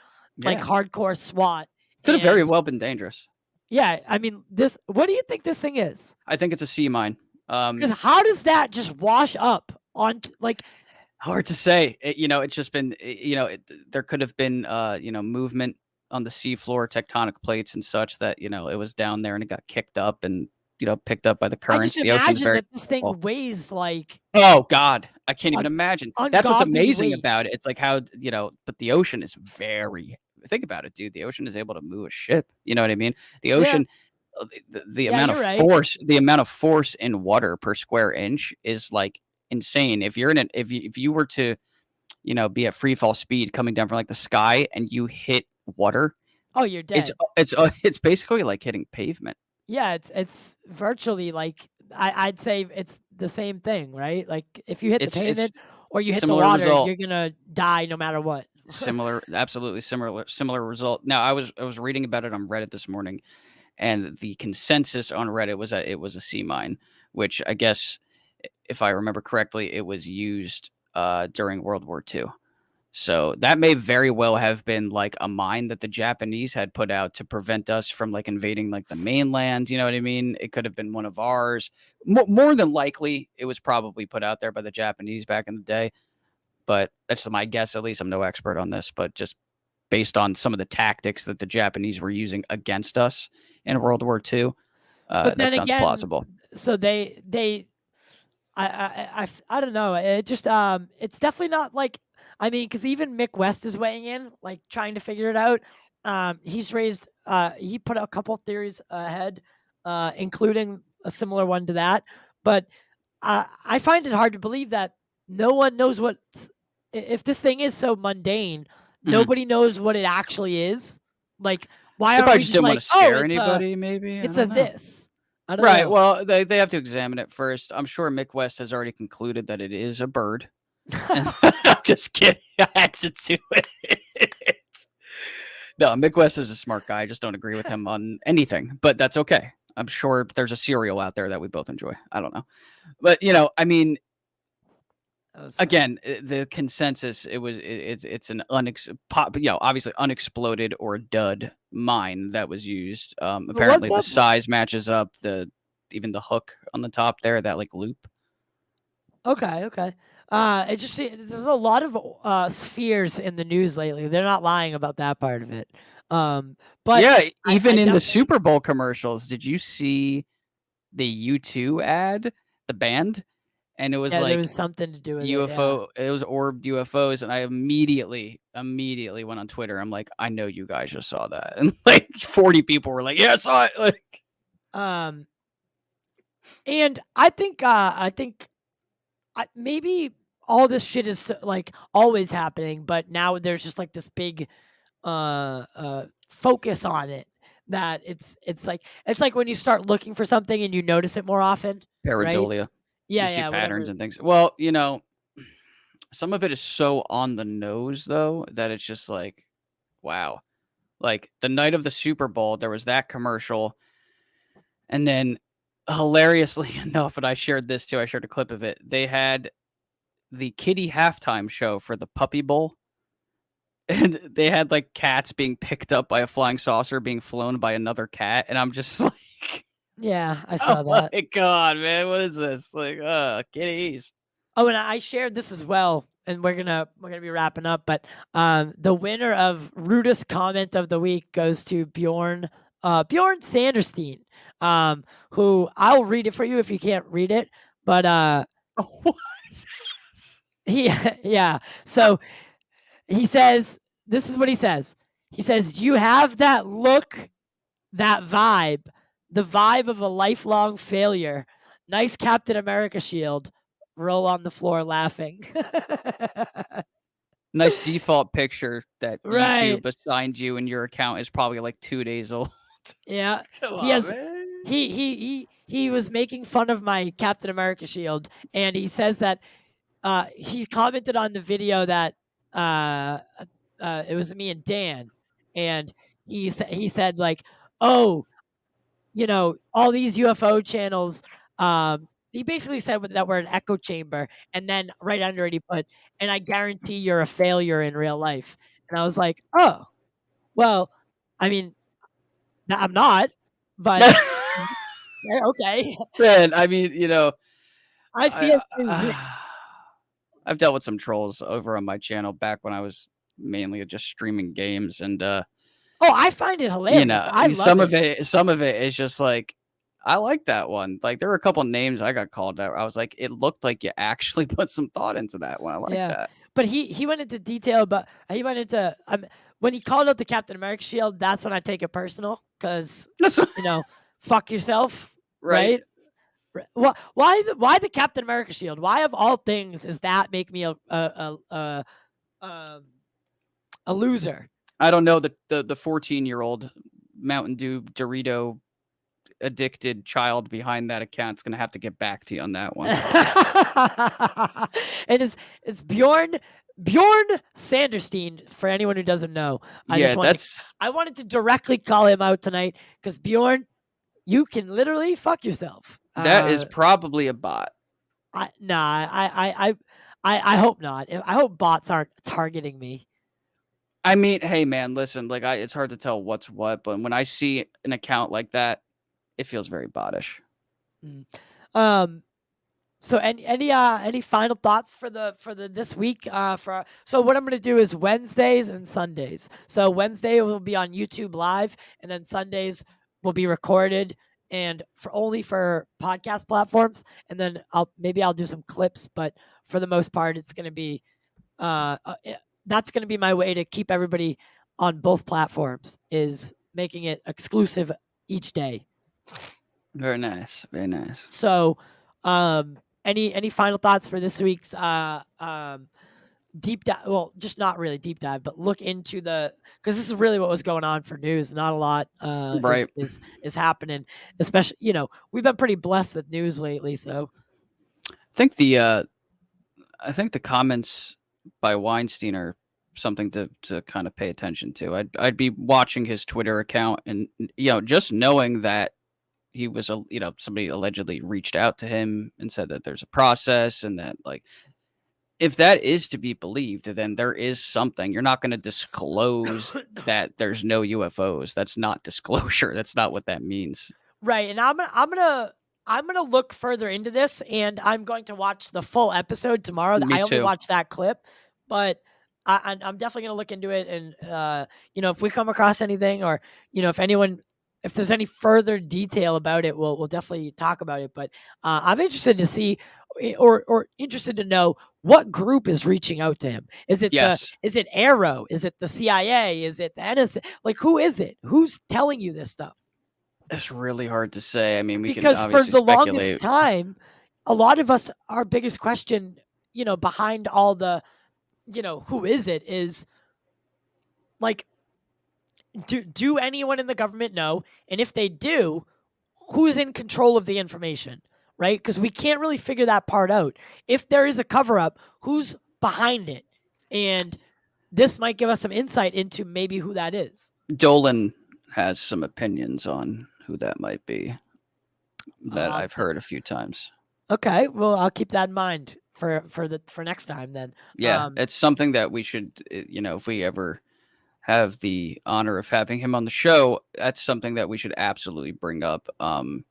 Speaker 1: like
Speaker 2: Yeah.
Speaker 1: hardcore SWAT.
Speaker 2: Could have very
Speaker 1: and-
Speaker 2: well been dangerous.
Speaker 1: Yeah, I mean this. What do you think this thing is?
Speaker 2: I think it's a sea mine.
Speaker 1: Because how does that just wash up on like?
Speaker 2: Hard to say. It's just been, there could have been, movement on the seafloor, tectonic plates and such that, it was down there and it got kicked up and, picked up by the
Speaker 1: I
Speaker 2: currents.
Speaker 1: just
Speaker 2: The ocean's
Speaker 1: imagine
Speaker 2: very
Speaker 1: that this thing
Speaker 2: small.
Speaker 1: weighs like.
Speaker 2: Oh God, I can't even imagine. That's what's
Speaker 1: ungodly
Speaker 2: amazing
Speaker 1: weight.
Speaker 2: about it. It's like how, but the ocean is very, think about it, dude. The ocean is able to move a ship. You know what I mean? The ocean, the
Speaker 1: Yeah,
Speaker 2: amount of
Speaker 1: you're right.
Speaker 2: force, in water per square inch is like insane. If you're if you were to, be at free fall speed coming down from like the sky and you hit water,
Speaker 1: Oh, you're dead.
Speaker 2: it's basically like hitting pavement.
Speaker 1: Yeah, it's virtually like I'd say it's the same thing, right? Like if you hit the
Speaker 2: It's
Speaker 1: pavement or you hit the
Speaker 2: similar
Speaker 1: water,
Speaker 2: result.
Speaker 1: you're gonna die no matter what.
Speaker 2: Absolutely similar result. Now I was reading about it on Reddit this morning, and the consensus on Reddit was that it was a sea mine, which I guess, if I remember correctly, it was used during World War II. So that may very well have been like a mine that the Japanese had put out to prevent us from like invading like the mainland. You know what I mean? It could have been one of ours. More than likely, it was probably put out there by the Japanese back in the day. But that's my guess. At least I'm no expert on this, but just based on some of the tactics that the Japanese were using against us in World War II,
Speaker 1: But
Speaker 2: that
Speaker 1: then
Speaker 2: sounds
Speaker 1: again,
Speaker 2: plausible.
Speaker 1: so I don't know. It just it's definitely not like, I mean, because even Mick West is weighing in, like trying to figure it out. He's raised he put a couple theories ahead, including a similar one to that. But I find it hard to believe that no one knows if this thing is so mundane, nobody knows what it actually is. Like, why
Speaker 2: They
Speaker 1: aren't
Speaker 2: probably
Speaker 1: we
Speaker 2: just
Speaker 1: just
Speaker 2: didn't want
Speaker 1: like,
Speaker 2: to
Speaker 1: oh,
Speaker 2: scare anybody, maybe. I
Speaker 1: it's a
Speaker 2: don't know.
Speaker 1: this? I don't
Speaker 2: Right.
Speaker 1: know.
Speaker 2: Well, they have to examine it first. I'm sure Mick West has already concluded that it is a bird. And I'm just kidding. I had to do it. No, Mick West is a smart guy. I just don't agree with him on anything, but that's okay. I'm sure there's a cereal out there that we both enjoy. I don't know. But, I mean,
Speaker 1: That was funny.
Speaker 2: again, the consensus, it's an obviously unexploded or dud mine that was used. Apparently the
Speaker 1: up-
Speaker 2: size matches up, even the hook on the top there, that like loop.
Speaker 1: Okay. It just there's a lot of spheres in the news lately. They're not lying about that part of it. But
Speaker 2: Yeah,
Speaker 1: I
Speaker 2: even in the
Speaker 1: definitely-
Speaker 2: Super Bowl commercials, did you see the U2 ad, the band? And it was
Speaker 1: yeah, there
Speaker 2: like
Speaker 1: was something to do with
Speaker 2: UFO, it was orbed UFOs, and I immediately went on Twitter. I'm like, I know you guys just saw that, and like 40 people were like, yeah, I saw it. Like,
Speaker 1: it. And I think maybe all this shit is like always happening, but now there's just like this big focus on it, that it's like when you start looking for something and you notice it more often, right?
Speaker 2: pareidolia.
Speaker 1: Yeah,
Speaker 2: You see
Speaker 1: yeah,
Speaker 2: patterns
Speaker 1: whatever.
Speaker 2: and things. Well, some of it is so on the nose though that it's just like, wow. Like the night of the Super Bowl, there was that commercial, and then hilariously enough, and I shared this too. I shared a clip of it. They had the kiddie halftime show for the Puppy Bowl, and they had like cats being picked up by a flying saucer being flown by another cat, and I'm just like,
Speaker 1: Yeah, I saw
Speaker 2: oh
Speaker 1: that.
Speaker 2: my god, man, what is this? Like, kitties.
Speaker 1: Oh, and I shared this as well, and we're gonna be wrapping up. But the winner of rudest comment of the week goes to Bjorn Sanderstein, who I'll read it for you if you can't read it. But
Speaker 2: What is this?
Speaker 1: yeah. So he says, this is what he says. He says, "You have that look, that vibe, the vibe of a lifelong failure. Nice Captain America shield. Roll on the floor laughing."
Speaker 2: Nice default picture that
Speaker 1: Right.
Speaker 2: YouTube assigned you, and your account is probably like 2 days old.
Speaker 1: Yeah.
Speaker 2: Come
Speaker 1: He
Speaker 2: on,
Speaker 1: has
Speaker 2: man.
Speaker 1: he was making fun of my Captain America shield, and he says that he commented on the video that it was me and Dan, and he said like, "Oh, all these UFO channels." He basically said that we're an echo chamber, and then right under it he put, "And I guarantee you're a failure in real life." And I was like, "Oh, well, I mean, I'm not, but yeah, okay."
Speaker 2: Man, I mean,
Speaker 1: I feel
Speaker 2: I've dealt with some trolls over on my channel back when I was mainly just streaming games, and
Speaker 1: I find it hilarious. I love
Speaker 2: some
Speaker 1: it.
Speaker 2: of it is just like, I like that one. Like there were a couple names I got called out. I was like, it looked like you actually put some thought into that one. I like
Speaker 1: Yeah.
Speaker 2: that.
Speaker 1: But he went into detail, but he went into when he called out the Captain America shield. That's when I take it personal, because
Speaker 2: That's what-
Speaker 1: fuck yourself,
Speaker 2: right.
Speaker 1: right? Why the Captain America shield? Why of all things does that make me a loser?
Speaker 2: I don't know, the 14-year-old Mountain Dew Dorito addicted child behind that account's gonna have to get back to you on that one.
Speaker 1: And it's Bjorn Sanderstein, for anyone who doesn't know. I wanted to directly call him out tonight, because Bjorn, you can literally fuck yourself.
Speaker 2: That is probably a bot.
Speaker 1: I I hope not. I hope bots aren't targeting me.
Speaker 2: I mean, hey man, listen, like it's hard to tell what's what, but when I see an account like that, it feels very bottish.
Speaker 1: Um, so any final thoughts for the this week? So what I'm gonna do is Wednesdays and Sundays. So Wednesday will be on YouTube Live, and then Sundays will be recorded and only for podcast platforms. And then I'll do some clips, but for the most part, it's gonna be that's gonna be my way to keep everybody on both platforms, is making it exclusive each day.
Speaker 2: Very nice, very nice.
Speaker 1: So, any final thoughts for this week's deep dive? Well, just not really deep dive, but look into because this is really what was going on for news. Not a lot
Speaker 2: Right.
Speaker 1: is happening. Especially, we've been pretty blessed with news lately. So
Speaker 2: I think the comments by Weinstein are something to kind of pay attention to. I'd be watching his Twitter account, and just knowing that he was somebody allegedly reached out to him and said that there's a process, and that, like, if that is to be believed, then there is something. You're not going to disclose that there's no UFOs. That's not disclosure. That's not what that means.
Speaker 1: right, and I'm gonna look further into this, and I'm going to watch the full episode tomorrow.
Speaker 2: Me
Speaker 1: I only
Speaker 2: too.
Speaker 1: watched that clip, but I'm definitely gonna look into it, and if we come across anything, or if there's any further detail about it, we'll definitely talk about it. But I'm interested to see, or interested to know, what group is reaching out to him. Is it is it Arrow? Is it the CIA? Is it the NSA? Like, who is it? Who's telling you this stuff?
Speaker 2: It's really hard to say. I mean, we
Speaker 1: Because
Speaker 2: can
Speaker 1: for
Speaker 2: obviously
Speaker 1: the
Speaker 2: speculate.
Speaker 1: longest time, a lot of us, our biggest question, behind all the, who is it, is like, do anyone in the government know? And if they do, who's in control of the information, right? Because we can't really figure that part out. If there is a cover up, who's behind it? And this might give us some insight into maybe who that is.
Speaker 2: Dolan has some opinions on who that might be that I've heard a few times.
Speaker 1: Okay, well, I'll keep that in mind for next time then.
Speaker 2: Yeah, it's something that we should, if we ever have the honor of having him on the show, that's something that we should absolutely bring up. Like,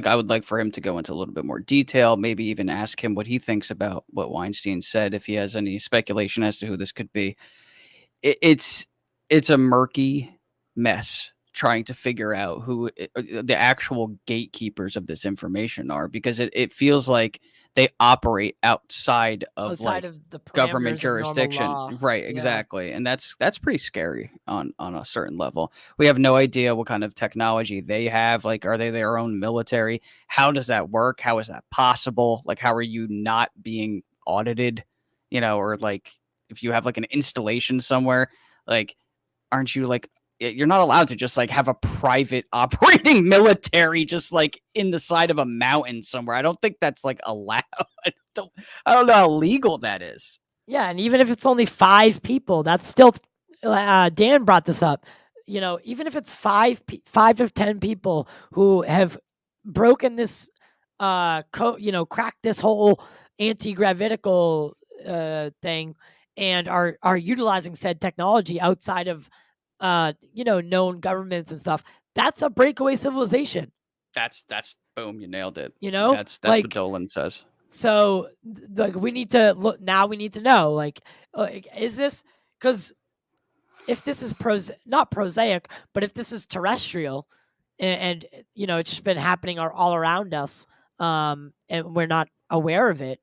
Speaker 2: I would like for him to go into a little bit more detail, maybe even ask him what he thinks about what Weinstein said, if he has any speculation as to who this could be. It's a murky mess trying to figure out who the actual gatekeepers of this information are, because it feels like they operate outside of
Speaker 1: the
Speaker 2: government
Speaker 1: parameters of normal
Speaker 2: jurisdiction.
Speaker 1: law.
Speaker 2: Right,
Speaker 1: Yeah.
Speaker 2: exactly. And that's pretty scary on a certain level. We have no idea what kind of technology they have. Like, are they their own military? How does that work? How is that possible? Like, how are you not being audited? Or like, if you have like an installation somewhere, like, aren't you like, you're not allowed to just like have a private operating military just like in the side of a mountain somewhere. I don't think that's like allowed. I don't know how legal that is.
Speaker 1: Yeah, and even if it's only 5 people, that's still. Dan brought this up. Even if it's 5 of 10 people who have broken this, cracked this whole anti-gravitical thing, and are utilizing said technology outside of known governments and stuff. That's a breakaway civilization.
Speaker 2: That's boom, you nailed it. That's
Speaker 1: like,
Speaker 2: what Dolan says.
Speaker 1: So, like, we need to look now. We need to know, like is this, because if this is not prosaic, but if this is terrestrial, and it's just been happening all around us, and we're not aware of it.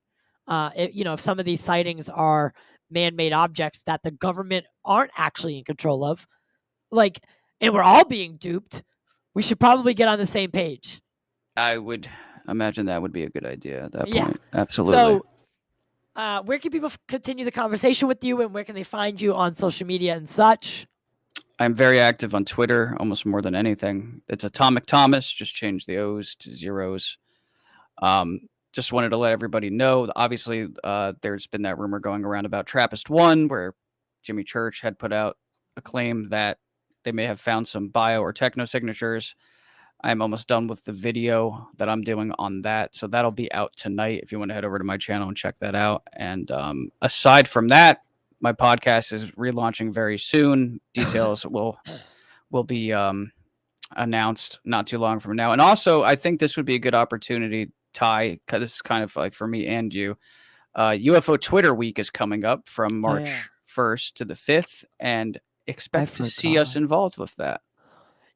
Speaker 1: If some of these sightings are man-made objects that the government aren't actually in control of, like, and we're all being duped, we should probably get on the same page.
Speaker 2: I would imagine that would be a good idea at that
Speaker 1: Yeah.
Speaker 2: point. Absolutely.
Speaker 1: So, where can people continue the conversation with you, and where can they find you on social media and such?
Speaker 2: I'm very active on Twitter, almost more than anything. It's Atomic Thomas. Just change the O's to zeros. Just wanted to let everybody know. Obviously, there's been that rumor going around about TRAPPIST-1, where Jimmy Church had put out a claim that they may have found some bio or techno signatures. I'm almost done with the video that I'm doing on that. So that'll be out tonight if you want to head over to my channel and check that out. And aside from that, my podcast is relaunching very soon. Details will be announced not too long from now. And also, I think this would be a good opportunity, Ty, because this is kind of like for me and you. UFO Twitter Week is coming up from March 1st to the 5th, and expect to see us involved with that.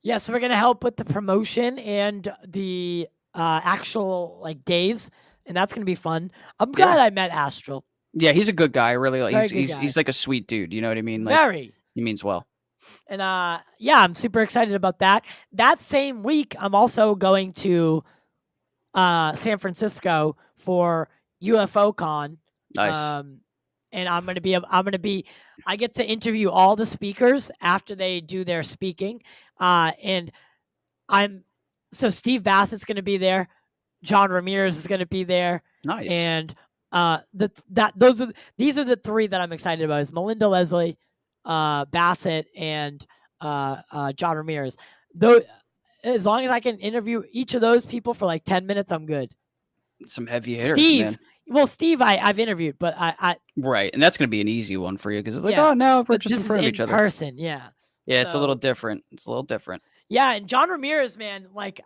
Speaker 1: Yeah, so we're gonna help with the promotion and the actual like days, and that's gonna be fun. I'm glad I met Astral.
Speaker 2: Yeah, he's a good guy. Really, like
Speaker 1: Very good
Speaker 2: he's
Speaker 1: guy.
Speaker 2: like a sweet dude. You know what I mean? Like,
Speaker 1: Very.
Speaker 2: he means well.
Speaker 1: And yeah, I'm super excited about that. That same week, I'm also going to San Francisco for UFO Con.
Speaker 2: Nice.
Speaker 1: And I get to interview all the speakers after they do their speaking. And so Steve Bassett's going to be there. John Ramirez is going to be there.
Speaker 2: Nice.
Speaker 1: And these are the three that I'm excited about: is Melinda Leslie, Bassett, and John Ramirez. Though, as long as I can interview each of those people for like 10 minutes, I'm good.
Speaker 2: Some heavy hitters,
Speaker 1: Steve,
Speaker 2: man.
Speaker 1: well, Steve, I've interviewed, but I
Speaker 2: right, and that's gonna be an easy one for you because it's like,
Speaker 1: Yeah,
Speaker 2: oh no, we're
Speaker 1: but
Speaker 2: just in
Speaker 1: this
Speaker 2: front
Speaker 1: is
Speaker 2: of each
Speaker 1: in
Speaker 2: other.
Speaker 1: person, yeah.
Speaker 2: Yeah, it's a
Speaker 1: So-
Speaker 2: little different. It's a little different.
Speaker 1: Yeah, and John Ramirez, man, like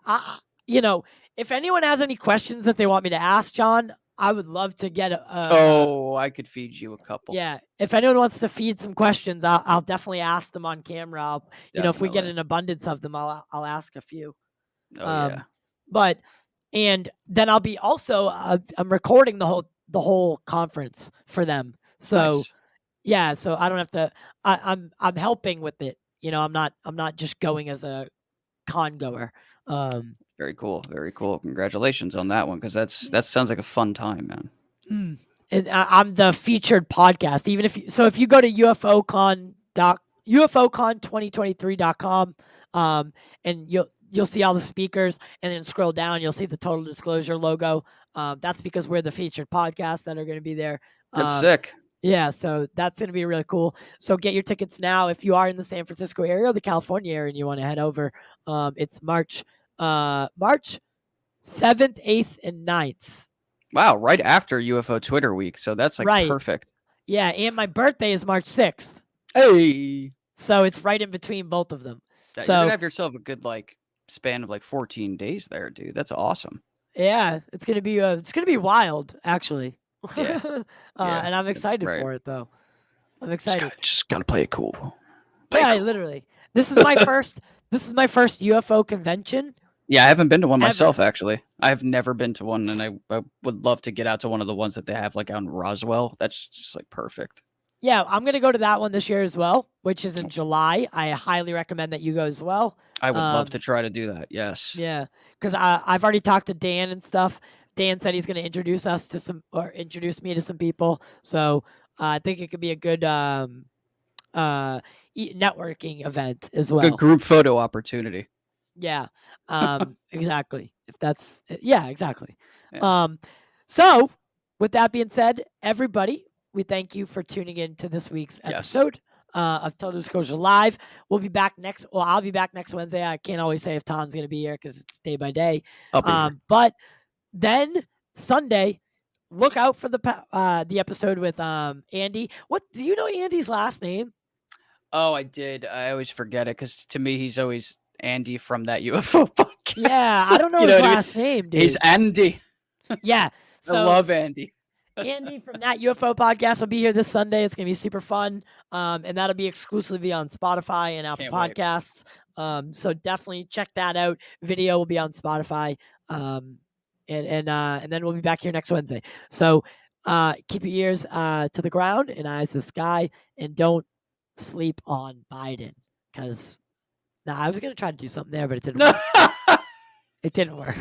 Speaker 1: if anyone has any questions that they want me to ask John, I would love to get
Speaker 2: I could feed you a couple.
Speaker 1: yeah, if anyone wants to feed some questions, I'll definitely ask them on camera. If we get
Speaker 2: Definitely.
Speaker 1: an abundance of them, I'll ask a few.
Speaker 2: Oh yeah.
Speaker 1: But and then I'll be also I'm recording the whole conference for them. So
Speaker 2: Nice.
Speaker 1: yeah, so I don't have to. I'm helping with it. I'm not just going as a con goer.
Speaker 2: Very cool. Very cool. Congratulations on that one because that sounds like a fun time, man.
Speaker 1: And I'm the featured podcast. Even if you go to UFOcon2023.com, and you'll see all the speakers, and then scroll down, you'll see the Total Disclosure logo. That's because we're the featured podcast that are going to be there.
Speaker 2: That's sick.
Speaker 1: Yeah, so that's going to be really cool. So get your tickets now if you are in the San Francisco area or the California area and you want to head over. It's March 7th, 8th, and 9th.
Speaker 2: Wow, right after UFO Twitter Week, so that's like
Speaker 1: Right.
Speaker 2: perfect.
Speaker 1: Yeah, and my birthday is March 6th.
Speaker 2: Hey,
Speaker 1: So it's right in between both of them.
Speaker 2: you're
Speaker 1: So
Speaker 2: gonna have yourself a good like span of like 14 days there, dude. That's awesome.
Speaker 1: yeah, it's gonna be wild, actually.
Speaker 2: Yeah. Yeah,
Speaker 1: and I'm
Speaker 2: it's
Speaker 1: excited
Speaker 2: great.
Speaker 1: for it though. I'm excited.
Speaker 2: Just gotta play it cool. Play it
Speaker 1: Yeah,
Speaker 2: cool.
Speaker 1: literally. This is my first. This is my first UFO convention.
Speaker 2: Yeah, I haven't been to one
Speaker 1: Ever.
Speaker 2: myself actually. I've never been to one, and I would love to get out to one of the ones that they have like out in Roswell. That's just like perfect.
Speaker 1: Yeah, I'm gonna go to that one this year as well, which is in July. I highly recommend that you go as well.
Speaker 2: I would love to try to do that. Yes.
Speaker 1: Yeah, because I've already talked to Dan and stuff. Dan said he's going to introduce me to some people. So I think it could be a good networking event as well.
Speaker 2: Good group photo opportunity.
Speaker 1: Yeah, exactly. Exactly.
Speaker 2: Yeah.
Speaker 1: So with that being said, everybody, we thank you for tuning in to this week's
Speaker 2: Yes.
Speaker 1: episode of Total Disclosure Live. I'll be back next Wednesday. I can't always say if Tom's going to be here because it's day by day.
Speaker 2: I'll be here.
Speaker 1: But then Sunday, look out for the episode with Andy. What do you know Andy's last name?
Speaker 2: Oh, I did. I always forget it because to me he's always Andy from that UFO podcast.
Speaker 1: Yeah, I don't know
Speaker 2: You
Speaker 1: his
Speaker 2: what I mean?
Speaker 1: last name, dude.
Speaker 2: He's Andy.
Speaker 1: Yeah. So
Speaker 2: I love Andy.
Speaker 1: Andy from that UFO podcast will be here this Sunday. It's gonna be super fun, and that'll be exclusively on Spotify and Apple
Speaker 2: Can't wait.
Speaker 1: Podcasts. So definitely check that out. Video will be on Spotify, and then we'll be back here next Wednesday. So keep your ears to the ground and eyes to the sky, and don't sleep on Biden because I was gonna try to do something there, but it didn't work. It didn't work.